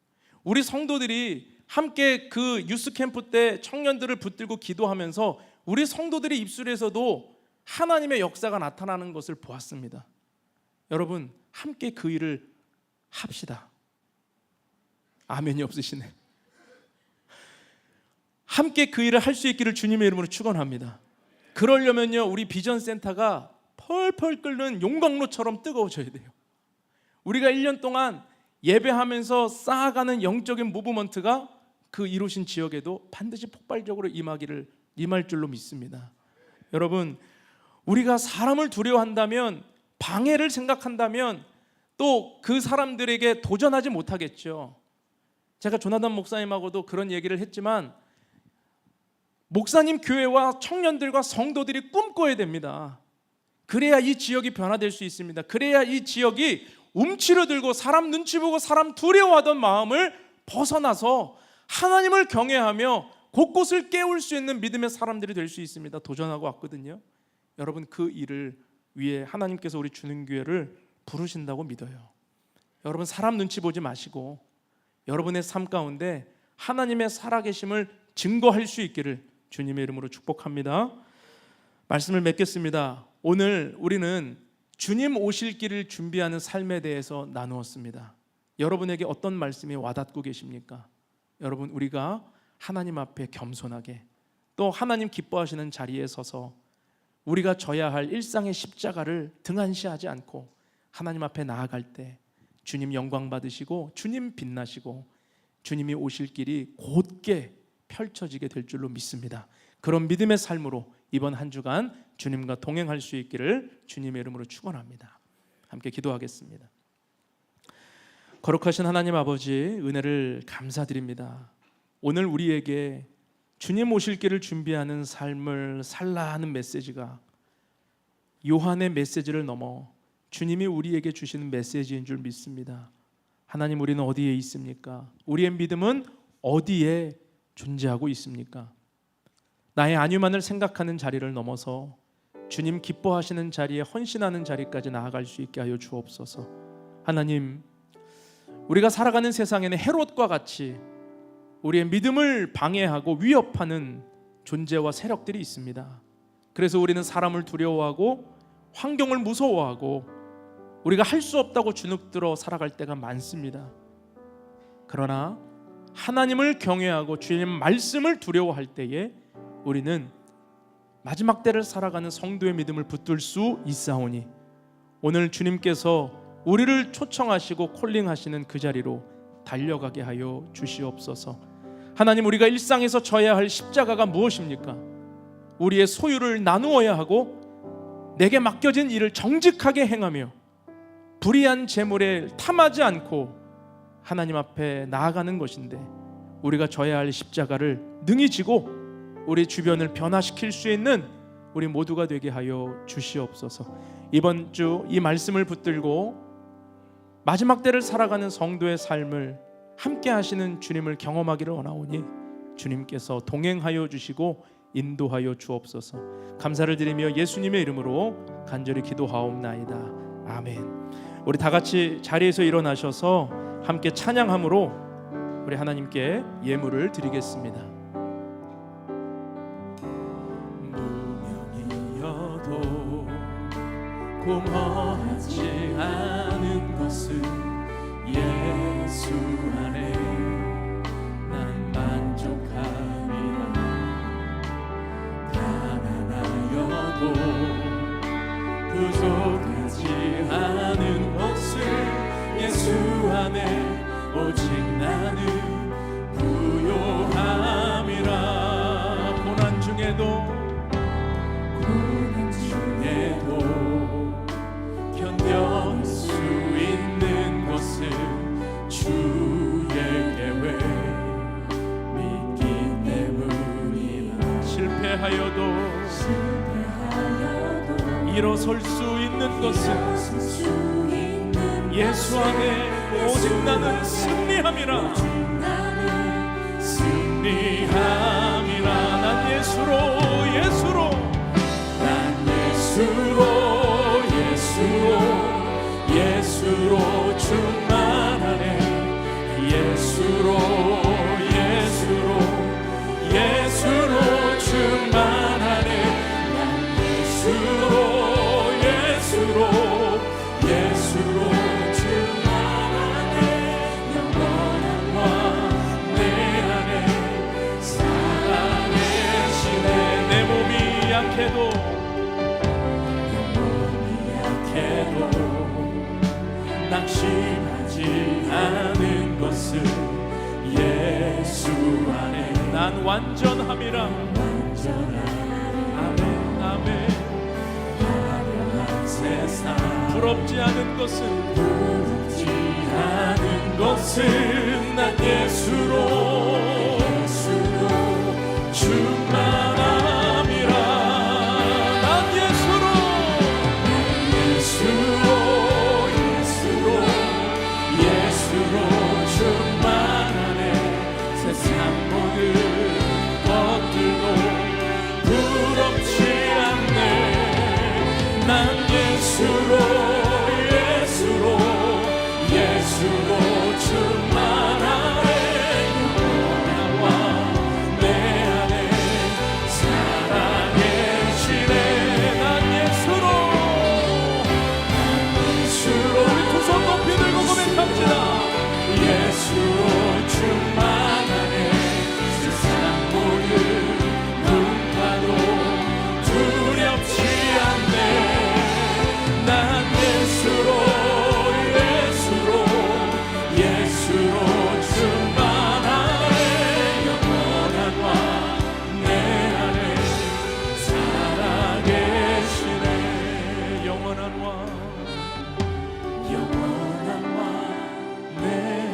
우리 성도들이 함께 그 유스 캠프 때 청년들을 붙들고 기도하면서 우리 성도들의 입술에서도 하나님의 역사가 나타나는 것을 보았습니다. 여러분 함께 그 일을 합시다. 아멘이 없으시네. 함께 그 일을 할 수 있기를 주님의 이름으로 축원합니다. 그러려면요 우리 비전센터가 펄펄 끓는 용광로처럼 뜨거워져야 돼요. 우리가 1년 동안 예배하면서 쌓아가는 영적인 무브먼트가 그 이루신 지역에도 반드시 폭발적으로 임할 줄로 믿습니다. 여러분 우리가 사람을 두려워한다면 방해를 생각한다면 또 그 사람들에게 도전하지 못하겠죠. 제가 조나단 목사님하고도 그런 얘기를 했지만 목사님 교회와 청년들과 성도들이 꿈꿔야 됩니다. 그래야 이 지역이 변화될 수 있습니다. 그래야 이 지역이 움츠러들고 사람 눈치 보고 사람 두려워하던 마음을 벗어나서 하나님을 경외하며 곳곳을 깨울 수 있는 믿음의 사람들이 될 수 있습니다. 도전하고 왔거든요. 여러분 그 일을 위해 하나님께서 우리 주는교회를 부르신다고 믿어요. 여러분 사람 눈치 보지 마시고 여러분의 삶 가운데 하나님의 살아계심을 증거할 수 있기를 주님의 이름으로 축복합니다. 말씀을 맺겠습니다. 오늘 우리는 주님 오실 길을 준비하는 삶에 대해서 나누었습니다. 여러분에게 어떤 말씀이 와닿고 계십니까? 여러분 우리가 하나님 앞에 겸손하게 또 하나님 기뻐하시는 자리에 서서 우리가 져야 할 일상의 십자가를 등한시하지 않고 하나님 앞에 나아갈 때 주님 영광 받으시고 주님 빛나시고 주님이 오실 길이 곧게 펼쳐지게 될 줄로 믿습니다. 그런 믿음의 삶으로 이번 한 주간 주님과 동행할 수 있기를 주님의 이름으로 축원합니다. 함께 기도하겠습니다. 거룩하신 하나님 아버지 은혜를 감사드립니다. 오늘 우리에게 주님 오실 길을 준비하는 삶을 살라 하는 메시지가 요한의 메시지를 넘어 주님이 우리에게 주시는 메시지인 줄 믿습니다. 하나님 우리는 어디에 있습니까? 우리의 믿음은 어디에 존재하고 있습니까? 나의 안위만을 생각하는 자리를 넘어서 주님 기뻐하시는 자리에 헌신하는 자리까지 나아갈 수 있게 하여 주옵소서. 하나님 우리가 살아가는 세상에는 헤롯과 같이 우리의 믿음을 방해하고 위협하는 존재와 세력들이 있습니다. 그래서 우리는 사람을 두려워하고 환경을 무서워하고 우리가 할 수 없다고 주눅들어 살아갈 때가 많습니다. 그러나 하나님을 경외하고 주님 말씀을 두려워할 때에 우리는 마지막 때를 살아가는 성도의 믿음을 붙들 수 있사오니 오늘 주님께서 우리를 초청하시고 콜링하시는 그 자리로 달려가게 하여 주시옵소서. 하나님 우리가 일상에서 져야 할 십자가가 무엇입니까? 우리의 소유를 나누어야 하고 내게 맡겨진 일을 정직하게 행하며 불의한 재물에 탐하지 않고 하나님 앞에 나아가는 것인데 우리가 져야 할 십자가를 능히 지고 우리 주변을 변화시킬 수 있는 우리 모두가 되게 하여 주시옵소서. 이번 주 이 말씀을 붙들고 마지막 때를 살아가는 성도의 삶을 함께 하시는 주님을 경험하기를 원하오니 주님께서 동행하여 주시고 인도하여 주옵소서. 감사를 드리며 예수님의 이름으로 간절히 기도하옵나이다. 아멘. 우리 다 같이 자리에서 일어나셔서 함께 찬양함으로 우리 하나님께 예물을 드리겠습니다. 무명이어도 고마하지 않은 것은 예수 안에 난 만족함이라. 가난하여도 부족하지 않은 것을 예수 안에 오직 나는 부요함이라. 고난 중에도 견뎌낼 수 있는 것은 주의 계획 믿기 때문이라. 실패하여도 일어설 수 있는 것은 예수 안에 오직 나는 승리함이라. 승리함이라. 난 예수로 충만하네. 예수로 충만하네. 난 예수로 충만하네. 영원한 왕 내 안에 살아계시네. 내 몸이 약해도 낙심하지 않은 것은 예수 안에 난 완전함이라. 아멘 아멘. 화려한 세상 부럽지 않은 것은 난 예수로 충만함이라. 난 예수로 충만하네. 세상 모든 것들도 부럽지 않네. 난 예수로 충만하네. 영원한 왕 내 안에 살아계시네. 난 예수로 우리 두 손 높이 들고 고백합시다. 예수로 충만하네. 세상 모든 눈파도 두렵지 않네. 난 예수로 충만하네. 영원한 왕 내 안에 살아계시네. 영원한 왕 내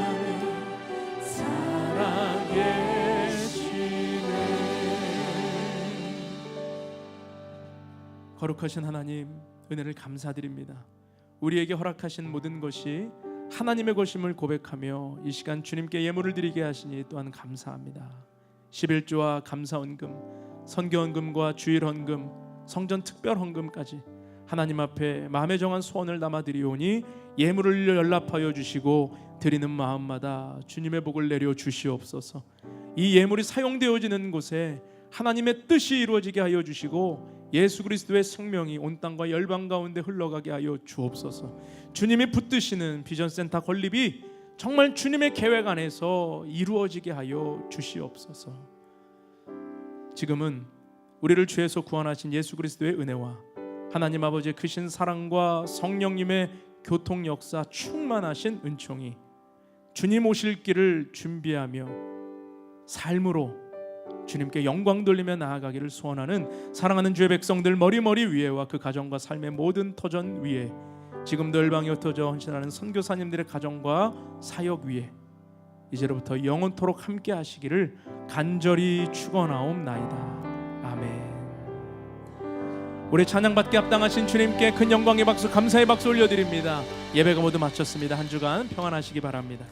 안에 살아계시네. 거룩하신 하나님, 은혜를 감사드립니다. 우리에게 허락하신 모든 것이 하나님의 것임을 고백하며 이 시간 주님께 예물을 드리게 하시니 또한 감사합니다. 11조와 감사헌금, 선교헌금과 주일헌금, 성전 특별헌금까지 하나님 앞에 마음에 정한 소원을 담아드리오니 예물을 연락하여 주시고 드리는 마음마다 주님의 복을 내려 주시옵소서. 이 예물이 사용되어지는 곳에 하나님의 뜻이 이루어지게 하여 주시고 예수 그리스도의 생명이 온 땅과 열방 가운데 흘러가게 하여 주옵소서. 주님이 붙드시는 비전센터 건립이 정말 주님의 계획 안에서 이루어지게 하여 주시옵소서. 지금은 우리를 죄에서 구원하신 예수 그리스도의 은혜와 하나님 아버지의 크신 사랑과 성령님의 교통 역사 충만하신 은총이 주님 오실 길을 준비하며 삶으로 주님께 영광 돌리며 나아가기를 소원하는 사랑하는 주의 백성들 머리머리 위에와 그 가정과 삶의 모든 터전 위에, 지금도 열방에 흩어져 헌신하는 선교사님들의 가정과 사역 위에 이제로부터 영원토록 함께 하시기를 간절히 축원하옵나이다. 아멘. 우리 찬양받게 합당하신 주님께 큰 영광의 박수, 감사의 박수 올려드립니다. 예배가 모두 마쳤습니다. 한 주간 평안하시기 바랍니다.